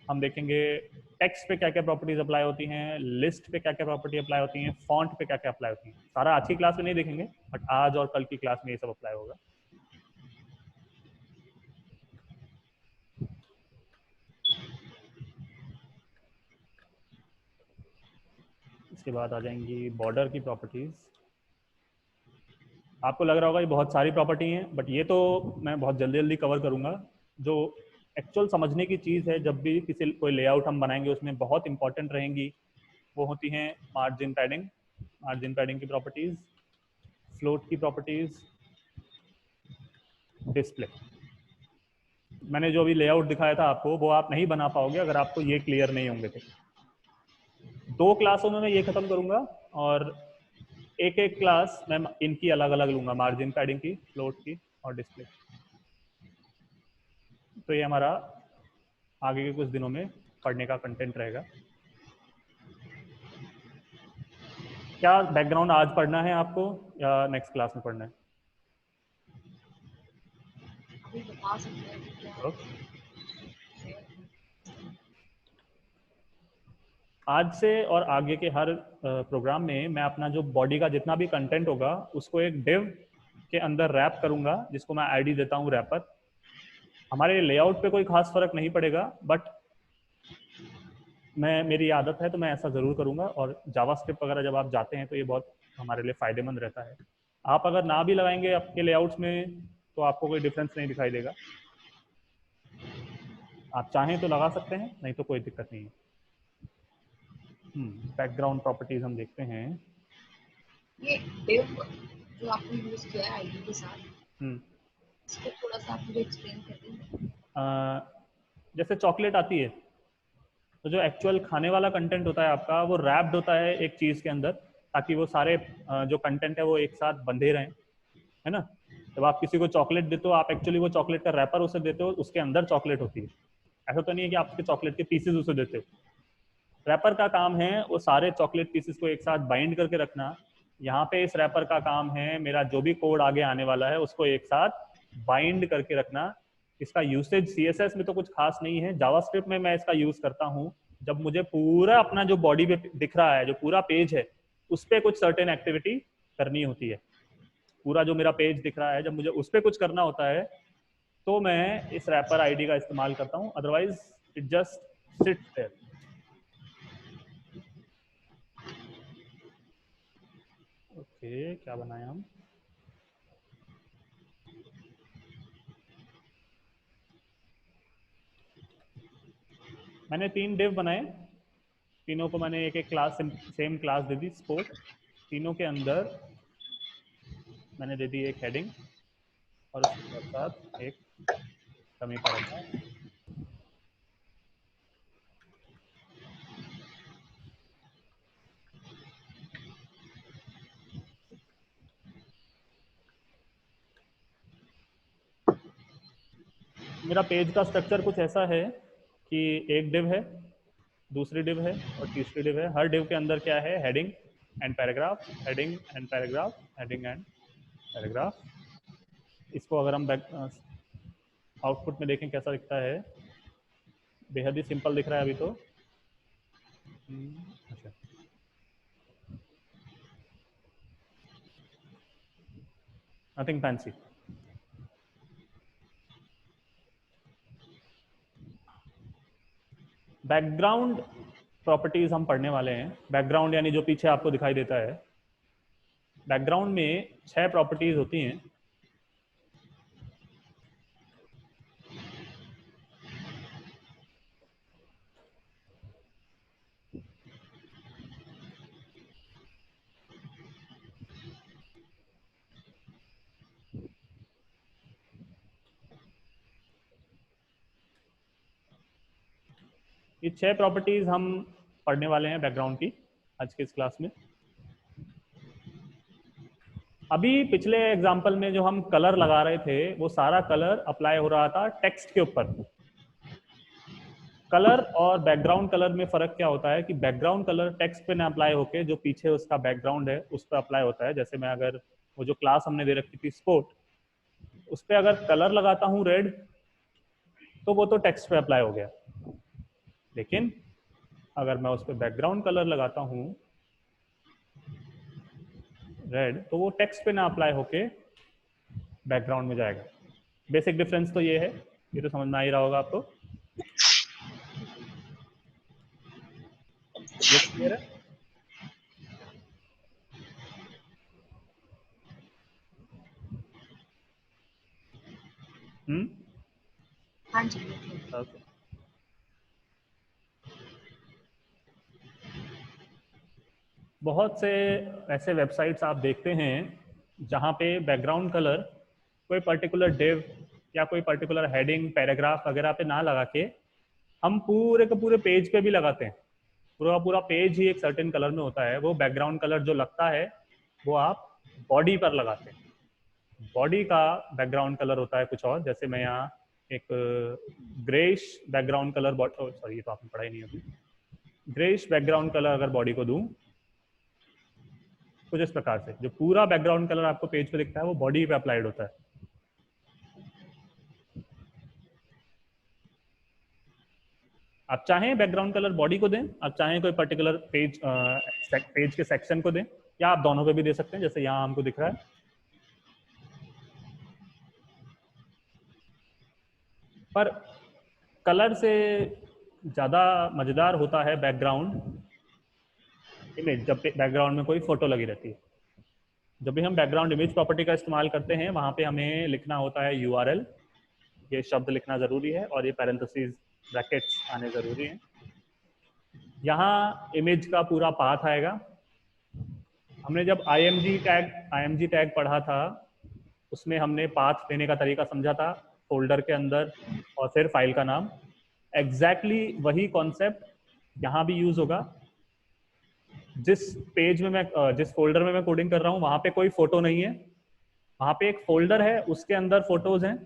हम देखेंगे, टेक्स्ट पे क्या क्या प्रॉपर्टीज अप्लाई होती हैं, लिस्ट पे क्या क्या प्रॉपर्टी अप्लाई होती हैं, फॉन्ट पे क्या क्या अप्लाई होती हैं। सारा आज की क्लास में नहीं देखेंगे, बट आज और कल की क्लास में ये सब अप्लाई होगा। इसके बाद आ जाएंगी बॉर्डर की प्रॉपर्टीज। आपको लग रहा होगा ये बहुत सारी प्रॉपर्टी हैं, बट ये तो मैं बहुत जल्दी जल्दी कवर करूंगा, जो एक्चुअल समझने की चीज़ है जब भी किसी कोई लेआउट हम बनाएंगे उसमें बहुत इंपॉर्टेंट रहेंगी, वो होती हैं मार्जिन पैडिंग की प्रॉपर्टीज़, फ्लोट की प्रॉपर्टीज़, डिस्प्ले। मैंने जो अभी लेआउट दिखाया था आपको वो आप नहीं बना पाओगे अगर आपको ये क्लियर नहीं होंगे तो। 2 क्लासों में मैं ये खत्म करूंगा और एक एक क्लास मैं इनकी अलग अलग लूंगा, मार्जिन पैडिंग की, फ्लोट की और डिस्प्ले। तो ये हमारा आगे के कुछ दिनों में पढ़ने का कंटेंट रहेगा। क्या बैकग्राउंड आज पढ़ना है आपको या नेक्स्ट क्लास में पढ़ना है? अभी बता सकते हैं कि क्या ओके। आज से और आगे के हर प्रोग्राम में मैं अपना जो बॉडी का जितना भी कंटेंट होगा उसको एक डिव के अंदर रैप करूंगा, जिसको मैं आईडी देता हूँ रैपर। हमारे लेआउट पे कोई खास फर्क नहीं पड़ेगा, बट मेरी आदत है तो मैं ऐसा ज़रूर करूंगा। और जावास्क्रिप्ट वगैरह जब आप जाते हैं तो ये बहुत हमारे लिए फ़ायदेमंद रहता है। आप अगर ना भी लगाएंगे आपके लेआउट्स में तो आपको कोई डिफरेंस नहीं दिखाई देगा। आप चाहें तो लगा सकते हैं, नहीं तो कोई दिक्कत नहीं है। बैकग्राउंड प्रॉपर्टीज हम देखते हैं। ये div जो आपने यूज किया है आईडी के साथ, हम्म, इसको थोड़ा सा आप मुझे एक्सप्लेन कर देंगे? अ, जैसे चॉकलेट आती है तो जो एक्चुअल खाने वाला कंटेंट होता है आपका वो रैप्ड होता है एक चीज़ के अंदर, ताकि वो सारे जो कंटेंट है वो एक साथ बंधे रहें, है ना। जब आप किसी को चॉकलेट देते हो आप एक्चुअली वो चॉकलेट का रैपर उसे देते हो, उसके अंदर चॉकलेट होती है। ऐसा तो नहीं है कि आप उसके चॉकलेट के पीसेस उसे देते हो। रैपर का काम है वो सारे चॉकलेट पीसेस को एक साथ बाइंड करके रखना। यहाँ पे इस रैपर का काम है मेरा जो भी कोड आगे आने वाला है उसको एक साथ बाइंड करके रखना। इसका यूसेज सीएसएस में तो कुछ खास नहीं है, जावास्क्रिप्ट में मैं इसका यूज करता हूँ जब मुझे पूरा अपना जो बॉडी पे दिख रहा है, जो पूरा पेज है, उस पर कुछ सर्टेन एक्टिविटी करनी होती है। पूरा जो मेरा पेज दिख रहा है जब मुझे उस पर कुछ करना होता है तो मैं इस रैपर आईडी का इस्तेमाल करता हूँ, otherwise it just sits there. Okay, क्या बनाए हम? मैंने 3 डिव बनाए, तीनों को मैंने एक एक क्लास सेम क्लास दे दी स्पोर्ट। तीनों के अंदर मैंने दे दी एक हेडिंग और उसके साथ साथ एक डमी पैराग्राफ। मेरा पेज का स्ट्रक्चर कुछ ऐसा है कि एक डिव है, दूसरी डिव है और तीसरी डिव है। हर डिव के अंदर क्या है? Heading and paragraph, heading and paragraph, heading and paragraph. इसको अगर हम बैक आउटपुट में देखें कैसा दिखता है, बेहद ही सिंपल दिख रहा है अभी तो। अच्छा, नथिंग फैंसी। बैकग्राउंड प्रॉपर्टीज हम पढ़ने वाले हैं। बैकग्राउंड यानी जो पीछे आपको दिखाई देता है। बैकग्राउंड में 6 प्रॉपर्टीज होती हैं। ये 6 प्रॉपर्टीज हम पढ़ने वाले हैं बैकग्राउंड की आज के इस क्लास में। अभी पिछले एग्जाम्पल में जो हम कलर लगा रहे थे वो सारा कलर अप्लाई हो रहा था टेक्स्ट के ऊपर। कलर और बैकग्राउंड कलर में फर्क क्या होता है कि बैकग्राउंड कलर टेक्स्ट पे ना अप्लाई होके जो पीछे उसका बैकग्राउंड है उस पर अप्लाई होता है। जैसे मैं अगर वो जो क्लास हमने दे रखी थी स्पोर्ट, उस पर अगर कलर लगाता हूँ रेड तो वो तो टेक्स्ट पे अप्लाई हो गया। लेकिन अगर मैं उस पर बैकग्राउंड कलर लगाता हूँ रेड तो वो टेक्स्ट पे ना अप्लाई होके बैकग्राउंड में जाएगा। बेसिक डिफरेंस तो ये है, ये तो समझ में आ ही रहा होगा आपको। ये तो क्लियर है। हम्म हाँ जी, बिल्कुल। ओके। बहुत से ऐसे वेबसाइट्स आप देखते हैं जहाँ पे बैकग्राउंड कलर कोई पर्टिकुलर डिव या कोई पर्टिकुलर हेडिंग पैराग्राफ वगैरह पे ना लगा के हम पूरे के पूरे पेज पे भी लगाते हैं। पूरा पूरा पेज ही एक सर्टेन कलर में होता है, वो बैकग्राउंड कलर जो लगता है वो आप बॉडी पर लगाते हैं। बॉडी का बैकग्राउंड कलर होता है कुछ और, जैसे मैं यहाँ एक ग्रेइश बैकग्राउंड कलर, सॉरी ये तो आपने पढ़ा ही नहीं अभी, ग्रेइश बैकग्राउंड कलर अगर बॉडी को दूं कुछ इस प्रकार से, जो पूरा बैकग्राउंड कलर आपको पेज पे दिखता है वो बॉडी पे अप्लाइड होता है। आप चाहें बैकग्राउंड कलर बॉडी को दें, आप चाहें कोई पर्टिकुलर पेज के सेक्शन को दें, या आप दोनों पे भी दे सकते हैं, जैसे यहाँ हमको दिख रहा है। पर कलर से ज़्यादा मज़ेदार होता है बैकग्राउंड इमेज, जब बैकग्राउंड में कोई फोटो लगी रहती है। जब भी हम बैकग्राउंड इमेज प्रॉपर्टी का इस्तेमाल करते हैं वहाँ पे हमें लिखना होता है URL, ये शब्द लिखना ज़रूरी है और ये पैरेंथेसिस ब्रैकेट्स आने ज़रूरी हैं। यहाँ इमेज का पूरा पाथ आएगा। हमने जब IMG टैग पढ़ा था उसमें हमने पाथ देने का तरीका समझा था, फोल्डर के अंदर और फिर फाइल का नाम। वही कॉन्सेप्ट यहाँ भी यूज होगा। जिस फोल्डर में मैं कोडिंग कर रहा हूँ वहाँ पे कोई फोटो नहीं है, वहाँ पे एक फोल्डर है उसके अंदर फोटोज हैं।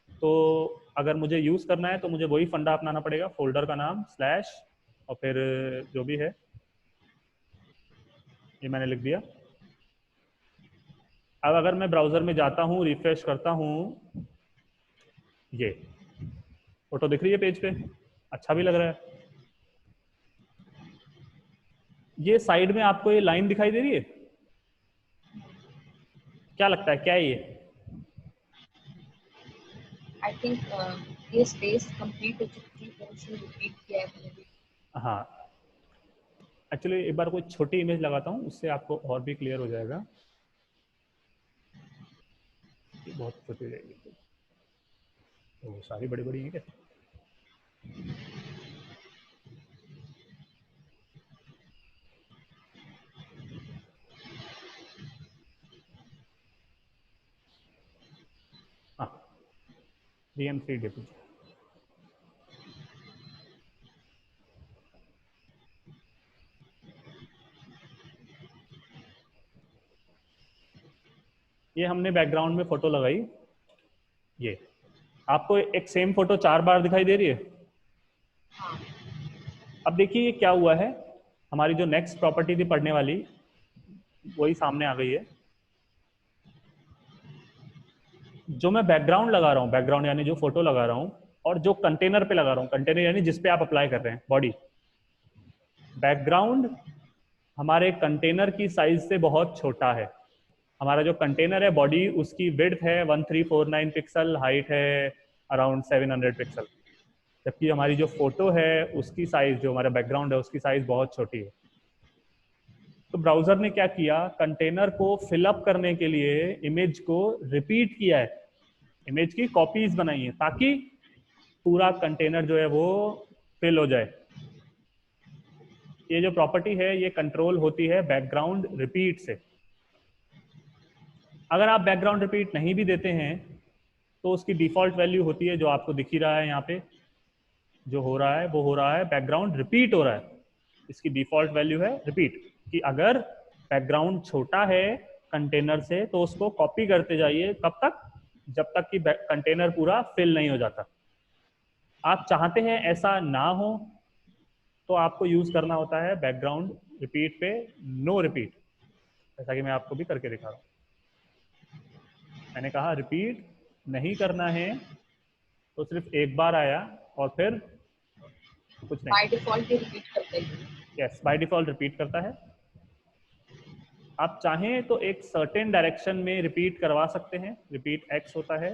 तो अगर मुझे यूज करना है तो मुझे वही फंडा अपनाना पड़ेगा, फोल्डर का नाम स्लैश और फिर जो भी है ये मैंने लिख दिया। अब अगर मैं ब्राउजर में जाता हूँ, रिफ्रेश करता हूँ, ये फोटो दिख रही है पेज पे, अच्छा भी लग रहा है। ये साइड में आपको ये लाइन दिखाई दे रही है, क्या लगता है क्या है ये? आई थिंक ये स्पेस कंप्लीट हो चुकी थी, फिर उसने रिपीट किया है मैंने भी। हाँ, एक्चुअली एक बार कोई छोटी इमेज लगाता हूँ उससे आपको और भी क्लियर हो जाएगा। ये बहुत छोटी रहेगी तो सारी बड़ी बड़ी हैं क्या? हाँ, DM3 डिपो। ये हमने बैकग्राउंड में फोटो लगाई, ये आपको एक सेम फोटो 4 बार दिखाई दे रही है। हाँ, अब देखिए ये क्या हुआ है, हमारी जो नेक्स्ट प्रॉपर्टी थी पढ़ने वाली वही सामने आ गई है। जो मैं बैकग्राउंड लगा रहा हूँ, बैकग्राउंड यानी जो फोटो लगा रहा हूँ, और जो कंटेनर पे लगा रहा हूँ, कंटेनर यानी जिसपे आप अप्लाई कर रहे हैं बॉडी, बैकग्राउंड हमारे कंटेनर की साइज से बहुत छोटा है। हमारा जो कंटेनर है बॉडी, उसकी विड्थ है 1349 पिक्सल, हाइट है अराउंड 700 पिक्सल, जबकि हमारी जो फोटो है उसकी साइज, जो हमारा बैकग्राउंड है उसकी साइज बहुत छोटी है। तो ब्राउजर ने क्या किया, कंटेनर को फिलअप करने के लिए इमेज को रिपीट किया है, इमेज की कॉपीज बनाई है ताकि पूरा कंटेनर जो है वो फिल हो जाए। ये जो प्रॉपर्टी है ये कंट्रोल होती है बैकग्राउंड रिपीट से। अगर आप बैकग्राउंड रिपीट नहीं भी देते हैं तो उसकी डिफॉल्ट वैल्यू होती है जो आपको दिख ही रहा है यहाँ पे, जो हो रहा है वो हो रहा है बैकग्राउंड रिपीट हो रहा है। इसकी डिफॉल्ट वैल्यू है रिपीट, कि अगर बैकग्राउंड छोटा है कंटेनर से तो उसको कॉपी करते जाइए, कब तक, जब तक कि कंटेनर पूरा फिल नहीं हो जाता। आप चाहते हैं ऐसा ना हो तो आपको यूज करना होता है बैकग्राउंड रिपीट पे नो रिपीट, जैसा कि मैं आपको भी करके दिखा रहा हूँ। मैंने कहा रिपीट नहीं करना है तो सिर्फ एक बार आया और फिर कुछ नहीं। बाय डिफॉल्ट ये रिपीट करता है। यस, बाय डिफॉल्ट रिपीट करता है। आप चाहें तो एक सर्टेन डायरेक्शन में रिपीट करवा सकते हैं, रिपीट एक्स होता है,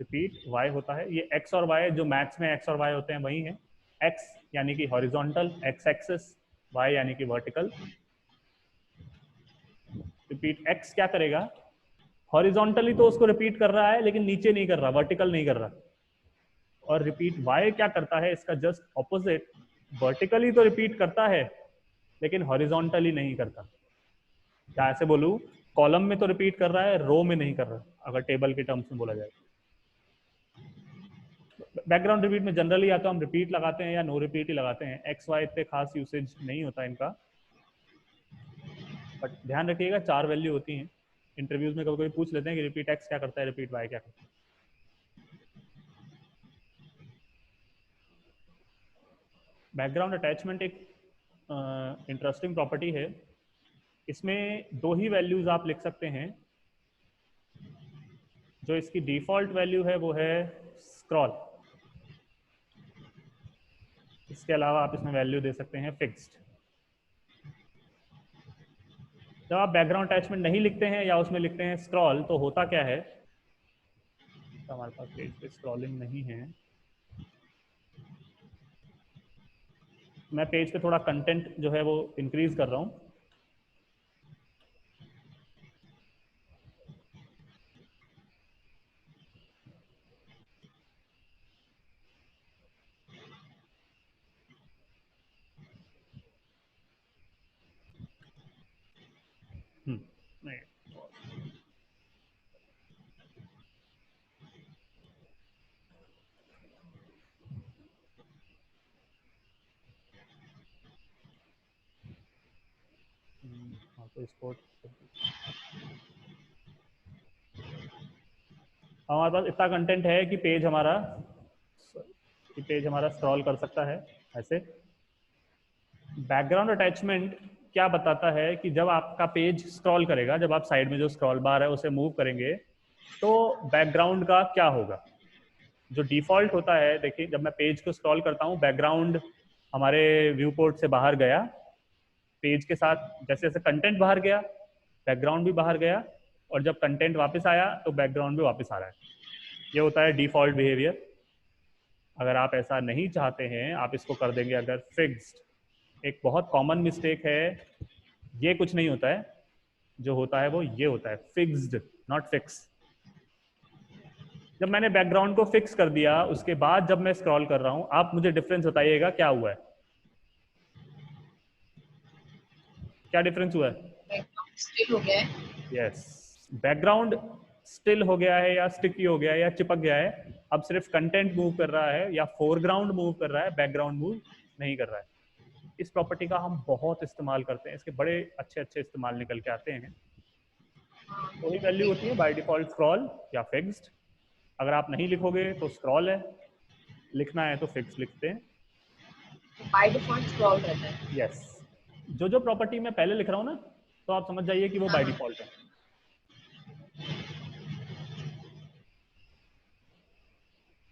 रिपीट वाई होता है। ये एक्स और वाई जो मैथ्स में एक्स और वाई होते हैं वही है। एक्स यानी कि हॉरिजॉन्टल, एक्स एक्सिस, वाई यानी कि वर्टिकल। रिपीट एक्स क्या करेगा, हॉरिजॉन्टली तो उसको रिपीट कर रहा है लेकिन नीचे नहीं कर रहा, वर्टिकल नहीं कर रहा। और रिपीट वाई क्या करता है, इसका जस्ट ऑपोजिट, वर्टिकली तो रिपीट करता है लेकिन हॉरिजॉन्टली नहीं करता। क्या ऐसे बोलूं, कॉलम में तो रिपीट कर रहा है, रो में नहीं कर रहा, अगर टेबल के टर्म्स में बोला जाए। बैकग्राउंड रिपीट में जनरली या तो हम रिपीट लगाते हैं या नो रिपीट ही लगाते हैं, एक्स वाई इतने खास यूसेज नहीं होता इनका, बट ध्यान रखिएगा 4 वैल्यू होती हैं। इंटरव्यूज में कभी कोई पूछ लेते हैं कि रिपीट एक्स क्या करता है, रिपीट वाई क्या करता है। बैकग्राउंड अटैचमेंट एक इंटरेस्टिंग प्रॉपर्टी है। इसमें 2 ही वैल्यूज आप लिख सकते हैं। जो इसकी डिफॉल्ट वैल्यू है वो है स्क्रॉल, इसके अलावा आप इसमें वैल्यू दे सकते हैं फिक्स्ड। जब आप बैकग्राउंड अटैचमेंट नहीं लिखते हैं या उसमें लिखते हैं स्क्रॉल, तो होता क्या है, तो हमारे पास पेज पे स्क्रॉलिंग नहीं है, मैं पेज पे थोड़ा कंटेंट जो है वो इंक्रीज कर रहा हूँ। नहीं, हाँ तो इसको हमारे पास इतना कंटेंट है कि पेज हमारा स्क्रॉल कर सकता है ऐसे। बैकग्राउंड अटैचमेंट क्या बताता है कि जब आपका पेज स्क्रॉल करेगा, जब आप साइड में जो स्क्रॉल बार है उसे मूव करेंगे, तो बैकग्राउंड का क्या होगा। जो डिफॉल्ट होता है, देखिए जब मैं पेज को स्क्रॉल करता हूँ, बैकग्राउंड हमारे व्यू पोर्ट से बाहर गया, पेज के साथ जैसे जैसे कंटेंट बाहर गया बैकग्राउंड भी बाहर गया, और जब कंटेंट वापस आया तो बैकग्राउंड भी वापस आ रहा है। ये होता है डिफॉल्ट बिहेवियर। अगर आप ऐसा नहीं चाहते हैं, आप इसको कर देंगे अगर फिक्स्ड। एक बहुत कॉमन मिस्टेक है, ये कुछ नहीं होता है, जो होता है वो ये होता है फिक्स्ड, नॉट फिक्स। जब मैंने बैकग्राउंड को फिक्स कर दिया, उसके बाद जब मैं स्क्रॉल कर रहा हूं, आप मुझे डिफरेंस बताइएगा क्या हुआ है, क्या डिफरेंस हुआ है। बैकग्राउंड स्टिल हो गया है। यस, बैकग्राउंड स्टिल हो गया है या स्टिकी हो गया है या चिपक गया है। अब सिर्फ कंटेंट मूव कर रहा है या फोरग्राउंड मूव कर रहा है, बैकग्राउंड मूव नहीं कर रहा है। इस प्रॉपर्टी का हम बहुत इस्तेमाल करते हैं, इसके बड़े अच्छे अच्छे इस्तेमाल निकल के आते हैं। वही वैल्यू होती है बाय डिफॉल्ट स्क्रॉल या फिक्स्ड। अगर आप नहीं लिखोगे तो स्क्रॉल है, लिखना है तो फिक्स लिखते हैं। बाय डिफॉल्ट स्क्रॉल रहता है। यस, जो प्रॉपर्टी मैं पहले लिख रहा हूँ ना, तो आप समझ जाइए कि वो बाय डिफॉल्ट है।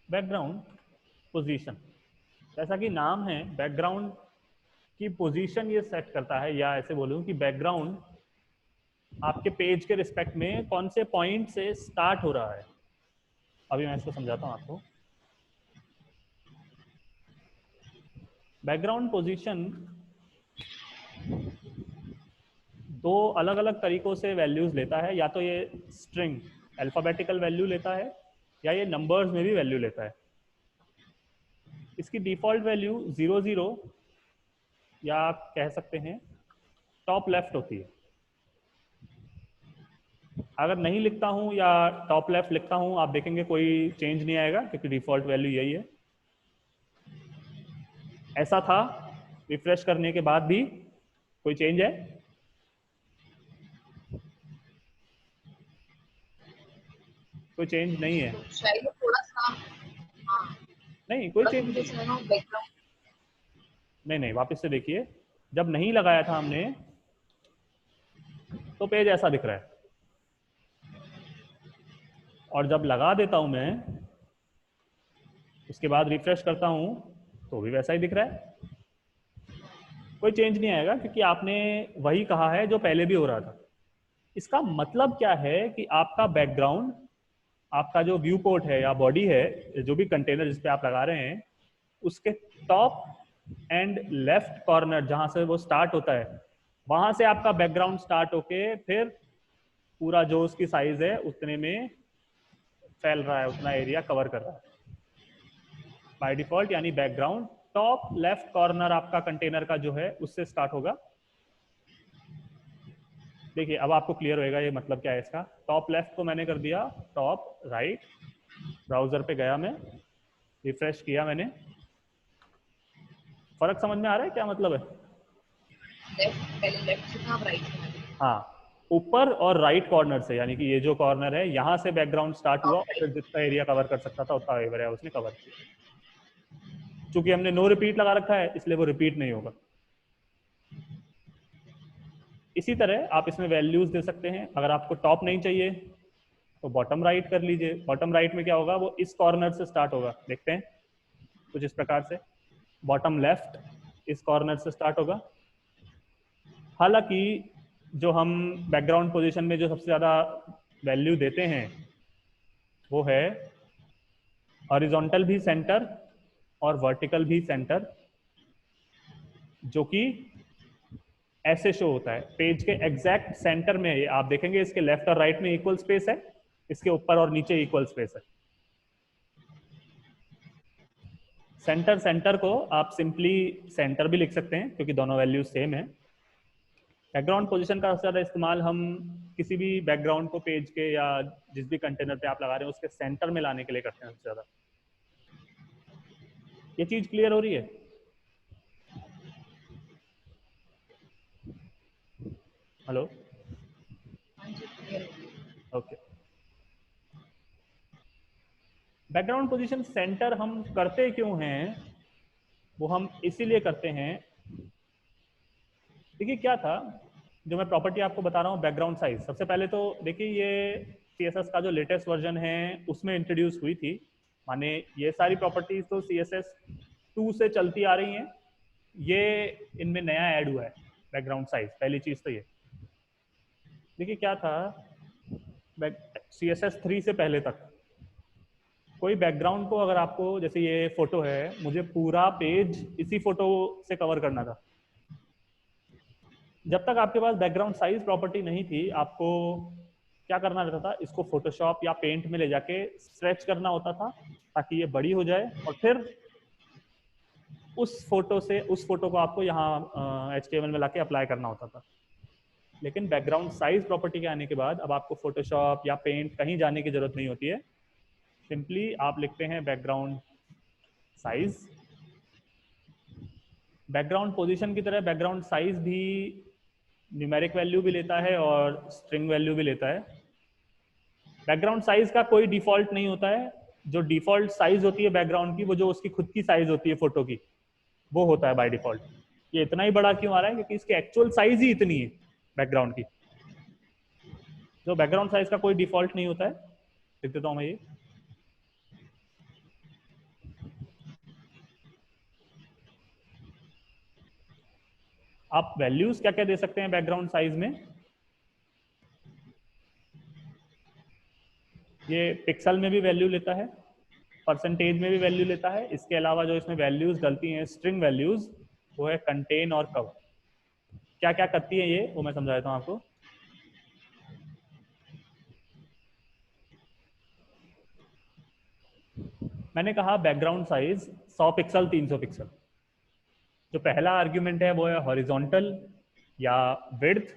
बैकग्राउंड पोजीशन, जैसा कि नाम है, बैकग्राउंड की पोजीशन ये सेट करता है, या ऐसे बोलूं कि बैकग्राउंड आपके पेज के रिस्पेक्ट में कौन से पॉइंट से स्टार्ट हो रहा है। अभी मैं इसको समझाता हूं आपको। बैकग्राउंड पोजीशन 2 अलग अलग तरीकों से वैल्यूज लेता है, या तो ये स्ट्रिंग अल्फाबेटिकल वैल्यू लेता है, या ये नंबर्स में भी वैल्यू लेता है। इसकी डिफॉल्ट वैल्यू 00 या आप कह सकते हैं टॉप लेफ्ट होती है। अगर नहीं लिखता हूं या टॉप लेफ्ट लिखता हूं, आप देखेंगे कोई चेंज नहीं आएगा, क्योंकि डिफॉल्ट वैल्यू यही है। ऐसा था, रिफ्रेश करने के बाद भी कोई चेंज है, कोई चेंज नहीं है। तो शायद थोड़ा सा, हाँ, नहीं, कोई थोड़ा चेंज मुझे नहीं है। समझना बैकग्राउंड। नहीं, वापस से देखिए, जब नहीं लगाया था हमने तो पेज ऐसा दिख रहा है, और जब लगा देता हूं मैं, उसके बाद रिफ्रेश करता हूं, तो भी वैसा ही दिख रहा है। कोई चेंज नहीं आएगा, क्योंकि आपने वही कहा है जो पहले भी हो रहा था। इसका मतलब क्या है कि आपका बैकग्राउंड, आपका जो व्यू पोर्ट है या बॉडी है, जो भी कंटेनर जिस पे आप लगा रहे हैं, उसके टॉप एंड लेफ्ट कॉर्नर जहां से वो स्टार्ट होता है, वहां से आपका बैकग्राउंड स्टार्ट होके फिर पूरा जो उसकी साइज है उतने में फैल रहा है, उतना एरिया कवर कर रहा है। बाय डिफॉल्ट यानी बैकग्राउंड टॉप लेफ्ट कॉर्नर आपका कंटेनर का जो है उससे स्टार्ट होगा। देखिए अब आपको क्लियर होएगा ये मतलब क्या है इसका। टॉप लेफ्ट को मैंने कर दिया टॉप राइट, ब्राउजर पे गया मैं, रिफ्रेश किया मैंने, फर्क समझ में आ रहा है क्या मतलब है? लेफ्ट, पहले लेफ्ट से था, अब राइट से था। हाँ, ऊपर और राइट कॉर्नर से, यानी कि ये जो कॉर्नर है यहाँ से बैकग्राउंड स्टार्ट हुआ टॉप और फिर राइट। जितना एरिया कवर कर सकता था उतना एरिया उसने कवर किया। चूंकि हमने नो रिपीट लगा रखा है इसलिए वो रिपीट नहीं होगा। इसी तरह आप इसमें वैल्यूज दे सकते हैं। अगर आपको टॉप नहीं चाहिए तो बॉटम राइट कर लीजिए। बॉटम राइट में क्या होगा, वो इस कॉर्नर से स्टार्ट होगा, देखते हैं कुछ इस प्रकार से। बॉटम लेफ्ट इस कॉर्नर से स्टार्ट होगा। हालांकि जो हम बैकग्राउंड पोजीशन में जो सबसे ज़्यादा वैल्यू देते हैं वो है हॉरिजॉन्टल भी सेंटर और वर्टिकल भी सेंटर, जो कि ऐसे शो होता है पेज के एग्जैक्ट सेंटर में। ये आप देखेंगे इसके लेफ्ट और राइट में इक्वल स्पेस है, इसके ऊपर और नीचे इक्वल स्पेस है। सेंटर सेंटर को आप सिंपली सेंटर भी लिख सकते हैं क्योंकि दोनों वैल्यूज सेम है। बैकग्राउंड पोजीशन का सबसे ज़्यादा इस्तेमाल हम किसी भी बैकग्राउंड को पेज के या जिस भी कंटेनर पे आप लगा रहे हैं उसके सेंटर में लाने के लिए करते हैं सबसे ज़्यादा। ये चीज़ क्लियर हो रही है? हेलो, हाँ जी, क्लियर हो गया। ओके। बैकग्राउंड पोजीशन सेंटर हम करते क्यों हैं, वो हम इसीलिए करते हैं। देखिए क्या था, जो मैं प्रॉपर्टी आपको बता रहा हूँ बैकग्राउंड साइज, सबसे पहले तो देखिए ये CSS का जो लेटेस्ट वर्जन है उसमें इंट्रोड्यूस हुई थी। माने ये सारी प्रॉपर्टीज तो CSS 2 से चलती आ रही हैं, ये इनमें नया ऐड हुआ है बैकग्राउंड साइज। पहली चीज तो ये देखिए क्या था, CSS 3 से पहले तक कोई बैकग्राउंड को अगर आपको, जैसे ये फोटो है, मुझे पूरा पेज इसी फोटो से कवर करना था, जब तक आपके पास बैकग्राउंड साइज प्रॉपर्टी नहीं थी आपको क्या करना रहता था, इसको फोटोशॉप या पेंट में ले जाके स्ट्रेच करना होता था ताकि ये बड़ी हो जाए, और फिर उस फोटो को आपको यहाँ HTML में लाके अप्लाई करना होता था। लेकिन बैकग्राउंड साइज प्रॉपर्टी के आने के बाद अब आपको फोटोशॉप या पेंट कहीं जाने की जरूरत नहीं होती है। सिंपली आप लिखते हैं बैकग्राउंड साइज। बैकग्राउंड पोजीशन की तरह बैकग्राउंड साइज भी न्यूमेरिक वैल्यू भी लेता है और स्ट्रिंग वैल्यू भी लेता है। बैकग्राउंड साइज का कोई डिफॉल्ट नहीं होता है। जो डिफॉल्ट साइज होती है बैकग्राउंड की, वो जो उसकी खुद की साइज होती है फोटो की, वो होता है बाय डिफॉल्ट। ये इतना ही बड़ा क्यों आ रहा है, क्योंकि इसकी एक्चुअल साइज ही इतनी है बैकग्राउंड की। जो बैकग्राउंड साइज का कोई डिफॉल्ट नहीं होता है। लिख देता हूँ मैं ये। आप वैल्यूज क्या क्या दे सकते हैं बैकग्राउंड साइज में, ये पिक्सल में भी वैल्यू लेता है, परसेंटेज में भी वैल्यू लेता है। इसके अलावा जो इसमें वैल्यूज डलती हैं स्ट्रिंग वैल्यूज, वो है कंटेन और कवर। क्या क्या करती है ये, वो मैं समझा देता हूँ आपको। मैंने कहा बैकग्राउंड साइज 100 पिक्सल 300 पिक्सल। जो पहला आर्ग्यूमेंट है वो है हॉरिजॉन्टल या विड्थ,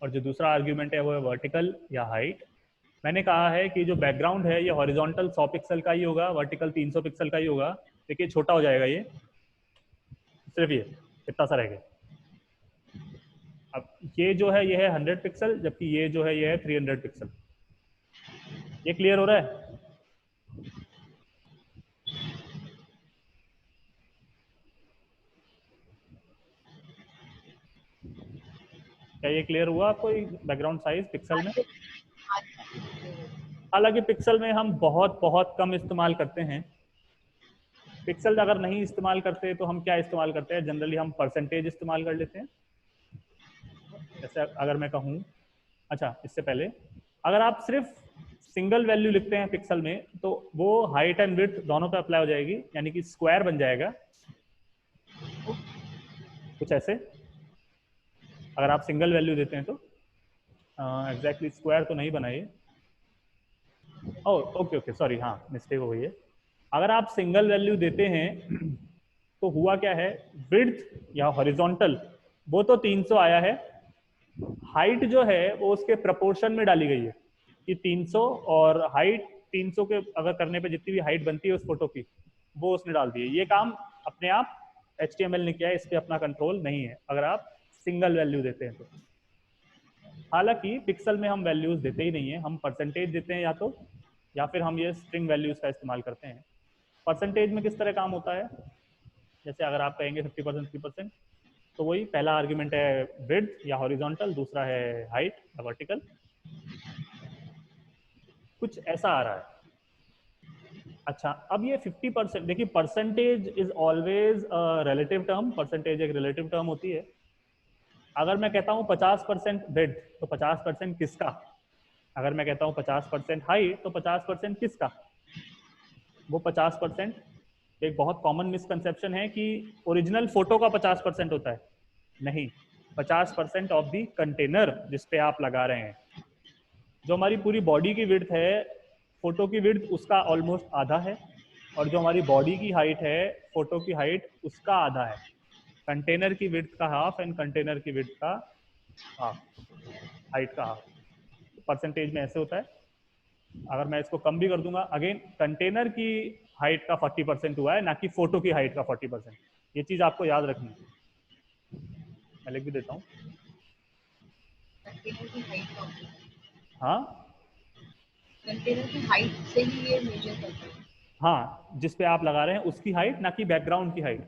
और जो दूसरा आर्ग्यूमेंट है वो है वर्टिकल या हाइट। मैंने कहा है कि जो बैकग्राउंड है ये हॉरिजॉन्टल 100 पिक्सल का ही होगा, वर्टिकल 300 पिक्सल का ही होगा। देखिए छोटा हो जाएगा ये, सिर्फ ये इतना सा रहेगा। अब ये जो है ये है 100 पिक्सल, जबकि ये जो है ये है 300 पिक्सल। ये क्लियर हो रहा है? क्या ये क्लियर हुआ आपको बैकग्राउंड साइज पिक्सल में? आज clear हो गया। हालांकि पिक्सल में हम बहुत बहुत कम इस्तेमाल करते हैं। पिक्सल अगर नहीं इस्तेमाल करते तो हम क्या इस्तेमाल करते हैं, जनरली हम परसेंटेज इस्तेमाल कर लेते हैं। जैसे अगर मैं कहूँ, अच्छा इससे पहले अगर आप सिर्फ सिंगल वैल्यू लिखते हैं पिक्सल में तो वो हाइट एंड विड्थ दोनों पे अप्लाई हो जाएगी, यानी कि स्क्वायर बन जाएगा कुछ ऐसे। अगर आप सिंगल वैल्यू देते हैं तो एग्जैक्टली स्क्वायर तो नहीं बनाइए। ओह ओके ओके, सॉरी, हाँ मिस्टेक हो गई है। अगर आप सिंगल वैल्यू देते हैं तो हुआ क्या है, विड्थ या हॉरिजॉन्टल वो तो 300 आया है, हाइट जो है वो उसके प्रपोर्शन में डाली गई है कि 300 और हाइट 300 के अगर करने पे जितनी भी हाइट बनती है उस फोटो की वो उसने डाल दी है। ये काम अपने आप HTML ने किया है, इस पर अपना कंट्रोल नहीं है अगर आप सिंगल वैल्यू देते हैं तो। हालांकि पिक्सल में हम वैल्यूज देते ही नहीं है, हम परसेंटेज देते हैं या फिर हम ये स्ट्रिंग वैल्यूज का इस्तेमाल करते हैं। परसेंटेज में किस तरह काम होता है, जैसे अगर आप कहेंगे 50% 3%, तो वही पहला आर्ग्यूमेंट है विड्थ या हॉरिजॉन्टल, दूसरा है हाइट या वर्टिकल, कुछ ऐसा आ रहा है। अच्छा, अब ये 50%, देखिए percentage is always relative term, percentage एक रिलेटिव टर्म होती है। अगर मैं कहता हूँ 50% विड्थ तो 50% किसका, अगर मैं कहता हूँ 50% हाइट तो 50% किसका। वो 50% एक बहुत कॉमन मिसकंसेप्शन है कि ओरिजिनल फोटो का 50% होता है, नहीं, 50% ऑफ द कंटेनर जिसपे आप लगा रहे हैं। जो हमारी पूरी बॉडी की विड्थ है, फोटो की विड्थ उसका ऑलमोस्ट आधा है, और जो हमारी बॉडी की हाइट है, फोटो की हाइट उसका आधा है। कंटेनर की विड्थ का हाफ एंड कंटेनर की विड्थ का हाफ, हाइट का हाफ। परसेंटेज में ऐसे होता है। अगर मैं इसको कम भी कर दूंगा, अगेन कंटेनर की हाइट का 40% हुआ है, ना कि फोटो की हाइट का 40%। ये चीज आपको याद रखनी है, मैं लिख भी देता हूँ। कंटेनर की हाइट का, हाँ कंटेनर की हाइट से ही ये मेजर करते हैं। हाँ, जिस पे आप लगा रहे हैं उसकी हाइट, ना कि बैकग्राउंड की हाइट।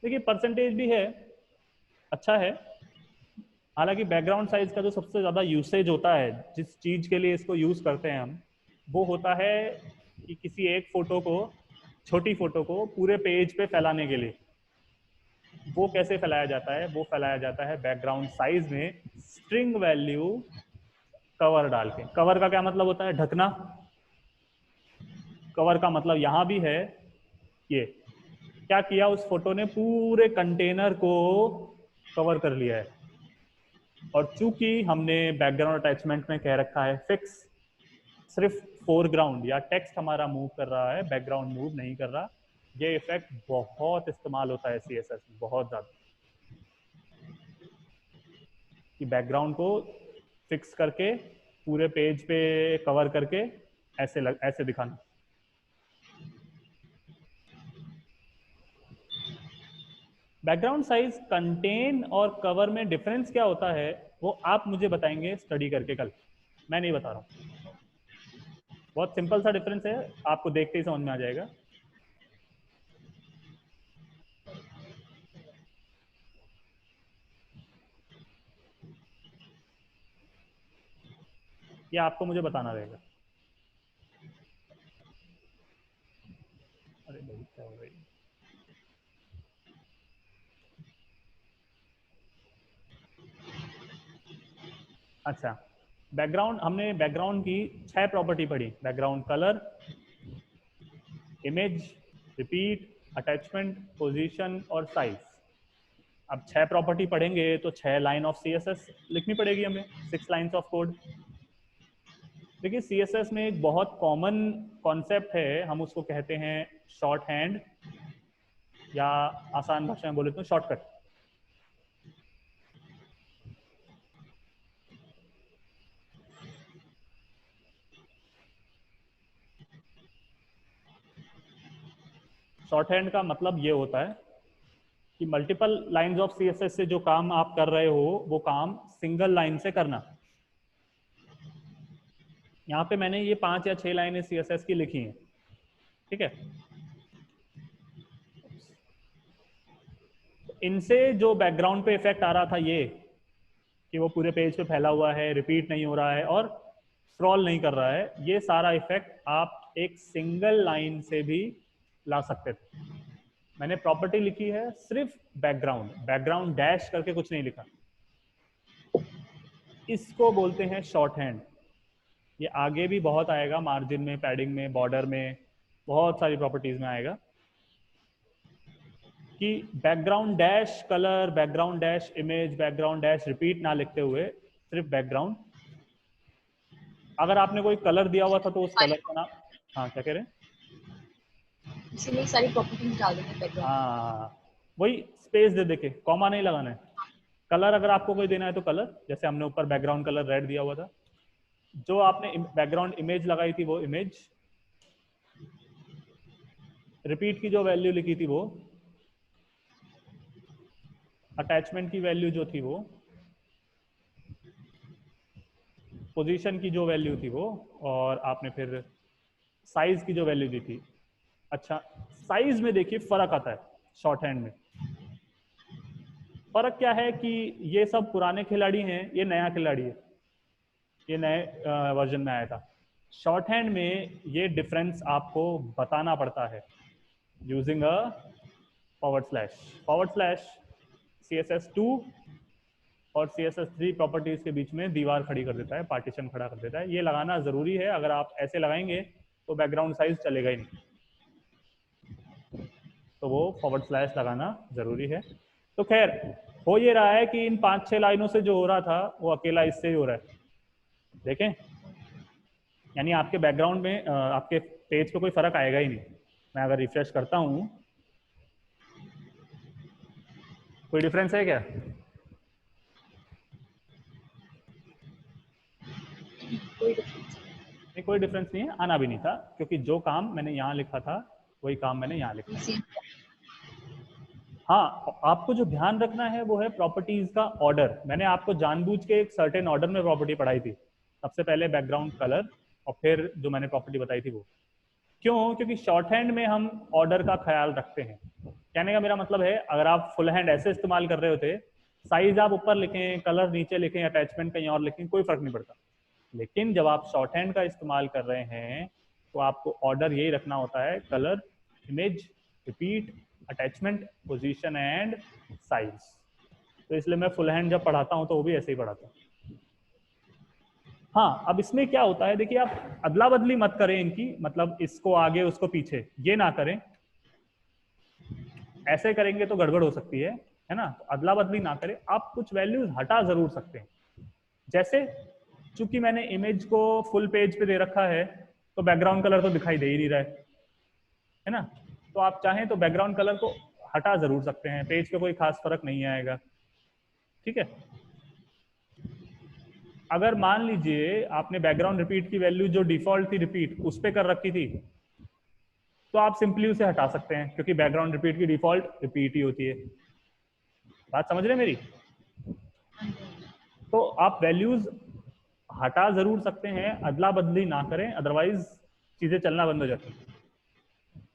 देखिए परसेंटेज भी है, अच्छा है। हालांकि बैकग्राउंड साइज का जो सबसे ज्यादा यूसेज होता है, जिस चीज के लिए इसको यूज करते हैं हम, वो होता है कि किसी एक फोटो को, छोटी फोटो को पूरे पेज पे फैलाने के लिए। वो कैसे फैलाया जाता है, वो फैलाया जाता है बैकग्राउंड साइज में स्ट्रिंग वैल्यू कवर डाल के। कवर का क्या मतलब होता है, ढकना। कवर का मतलब यहां भी है, ये क्या किया उस फोटो ने, पूरे कंटेनर को कवर कर लिया है। और चूंकि हमने बैकग्राउंड अटैचमेंट में कह रखा है फिक्स, सिर्फ फोरग्राउंड या टेक्स्ट हमारा मूव कर रहा है, बैकग्राउंड मूव नहीं कर रहा। ये इफेक्ट बहुत इस्तेमाल होता है CSS में, बहुत ज्यादा, कि बैकग्राउंड को फिक्स करके पूरे पेज पे कवर करके ऐसे दिखाना। बैकग्राउंड साइज कंटेन और कवर में डिफरेंस क्या होता है, वो आप मुझे बताएंगे स्टडी करके कल, मैं नहीं बता रहा हूँ। बहुत सिंपल सा डिफरेंस है, आपको देखते ही समझ में आ जाएगा। ये आपको मुझे बताना रहेगा। अरे भाई क्या हो रही है। अच्छा, बैकग्राउंड, हमने बैकग्राउंड की 6 प्रॉपर्टी पढ़ी, background colour, image, repeat, attachment, position और साइज। अब 6 प्रॉपर्टी पढ़ेंगे तो 6 लाइन ऑफ CSS लिखनी पड़ेगी हमें, 6 लाइन्स ऑफ कोड। देखिए CSS में एक बहुत कॉमन कॉन्सेप्ट है, हम उसको कहते हैं शॉर्ट हैंड, या आसान भाषा में बोले तो शॉर्टकट। शॉर्ट हैंड का मतलब ये होता है कि मल्टीपल लाइंस ऑफ CSS से जो काम आप कर रहे हो वो काम सिंगल लाइन से करना। यहाँ पे मैंने ये 5 या 6 लाइनें CSS की लिखी हैं, ठीक है। इनसे जो बैकग्राउंड पे इफेक्ट आ रहा था, ये कि वो पूरे पेज पे फैला हुआ है, रिपीट नहीं हो रहा है और स्क्रॉल नहीं कर रहा है, ये सारा इफेक्ट आप एक सिंगल लाइन से भी ला सकते थे। मैंने प्रॉपर्टी लिखी है सिर्फ बैकग्राउंड, बैकग्राउंड डैश करके कुछ नहीं लिखा। इसको बोलते हैं शॉर्ट हैंड। ये आगे भी बहुत आएगा, मार्जिन में, पैडिंग में, बॉर्डर में, बहुत सारी प्रॉपर्टीज में आएगा कि background dash colour, background dash image, background dash repeat ना लिखते हुए सिर्फ बैकग्राउंड। अगर आपने कोई कलर दिया हुआ था तो उस कलर का नाम, हाँ क्या कह रहे हैं? इसीलिए सारी प्रॉपर्टीज डाल देंगे बैकग्राउंड। हाँ, वही स्पेस दे देके, कॉमा नहीं लगाना है। कलर अगर आपको कोई देना है तो कलर, जैसे हमने ऊपर बैकग्राउंड कलर रेड दिया हुआ था, जो आपने बैकग्राउंड इमेज लगाई थी वो इमेज, रिपीट की जो वैल्यू लिखी थी वो, अटैचमेंट की वैल्यू जो थी वो, पोजीशन की जो वैल्यू थी वो, और आपने फिर साइज की जो वैल्यू दी थी। अच्छा, साइज में देखिए फर्क आता है शॉर्ट हैंड में। फर्क क्या है कि ये सब पुराने खिलाड़ी हैं, ये नया खिलाड़ी है, ये नए वर्जन में आया था। शॉर्ट हैंड में ये डिफरेंस आपको बताना पड़ता है using a forward slash. Forward slash CSS2 और CSS3 प्रॉपर्टीज के बीच में दीवार खड़ी कर देता है, पार्टीशन खड़ा कर देता है। ये लगाना जरूरी है, अगर आप ऐसे लगाएंगे तो बैकग्राउंड साइज चलेगा ही नहीं, तो वो फॉरवर्ड स्लैश लगाना जरूरी है। तो खैर, हो ये रहा है कि इन 5-6 लाइनों से जो हो रहा था वो अकेला इससे ही हो रहा है, देखें। यानी आपके बैकग्राउंड में आपके पेज पे कोई फर्क आएगा ही नहीं। मैं अगर रिफ्रेश करता हूँ, कोई डिफरेंस है क्या? कोई डिफरेंस नहीं, कोई डिफरेंस नहीं है, आना भी नहीं था, क्योंकि जो काम मैंने यहाँ लिखा था वही काम मैंने यहाँ लिखा है। नहीं। हाँ, आपको जो ध्यान रखना है वो है प्रॉपर्टीज का ऑर्डर। मैंने आपको जानबूझ के एक सर्टेन ऑर्डर में प्रॉपर्टी पढ़ाई थी, सबसे पहले बैकग्राउंड कलर और फिर जो मैंने प्रॉपर्टी बताई थी वो। क्यों? क्योंकि शॉर्ट हैंड में हम ऑर्डर का ख्याल रखते हैं। कहने का मेरा मतलब है, अगर आप फुल हैंड ऐसे इस्तेमाल कर रहे होते, साइज आप ऊपर लिखें, कलर नीचे लिखें, अटैचमेंट कहीं और लिखें, कोई फर्क नहीं पड़ता। लेकिन जब आप शॉर्ट हैंड का इस्तेमाल कर रहे हैं तो आपको ऑर्डर यही रखना होता है, colour, image, repeat, attachment, position and size. तो इसलिए मैं फुल हैंड जब पढ़ाता हूँ तो वो भी ऐसे ही पढ़ाता हूँ। हाँ, अब इसमें क्या होता है, देखिए आप अदला बदली मत करें इनकी, मतलब इसको आगे उसको पीछे, ये ना करें। ऐसे करेंगे तो गड़बड़ हो सकती है ना। तो अदला बदली ना करें, आप कुछ वैल्यूज हटा जरूर सकते हैं। जैसे, चूंकि मैंने इमेज को फुल पेज पे दे रखा है तो बैकग्राउंड कलर तो दिखाई दे ही नहीं रहा है ना। तो आप चाहें तो बैकग्राउंड कलर को हटा जरूर सकते हैं, पेज पे कोई खास फर्क नहीं आएगा, ठीक है। अगर मान लीजिए आपने बैकग्राउंड रिपीट की वैल्यू जो डिफॉल्ट थी रिपीट, उस पर कर रखी थी, तो आप सिंपली उसे हटा सकते हैं, क्योंकि बैकग्राउंड रिपीट की डिफॉल्ट रिपीट ही होती है। बात समझ रहे हैं मेरी? तो आप वैल्यूज हटा जरूर सकते हैं, अदला बदली ना करें, अदरवाइज चीजें चलना बंद हो जाती हैं।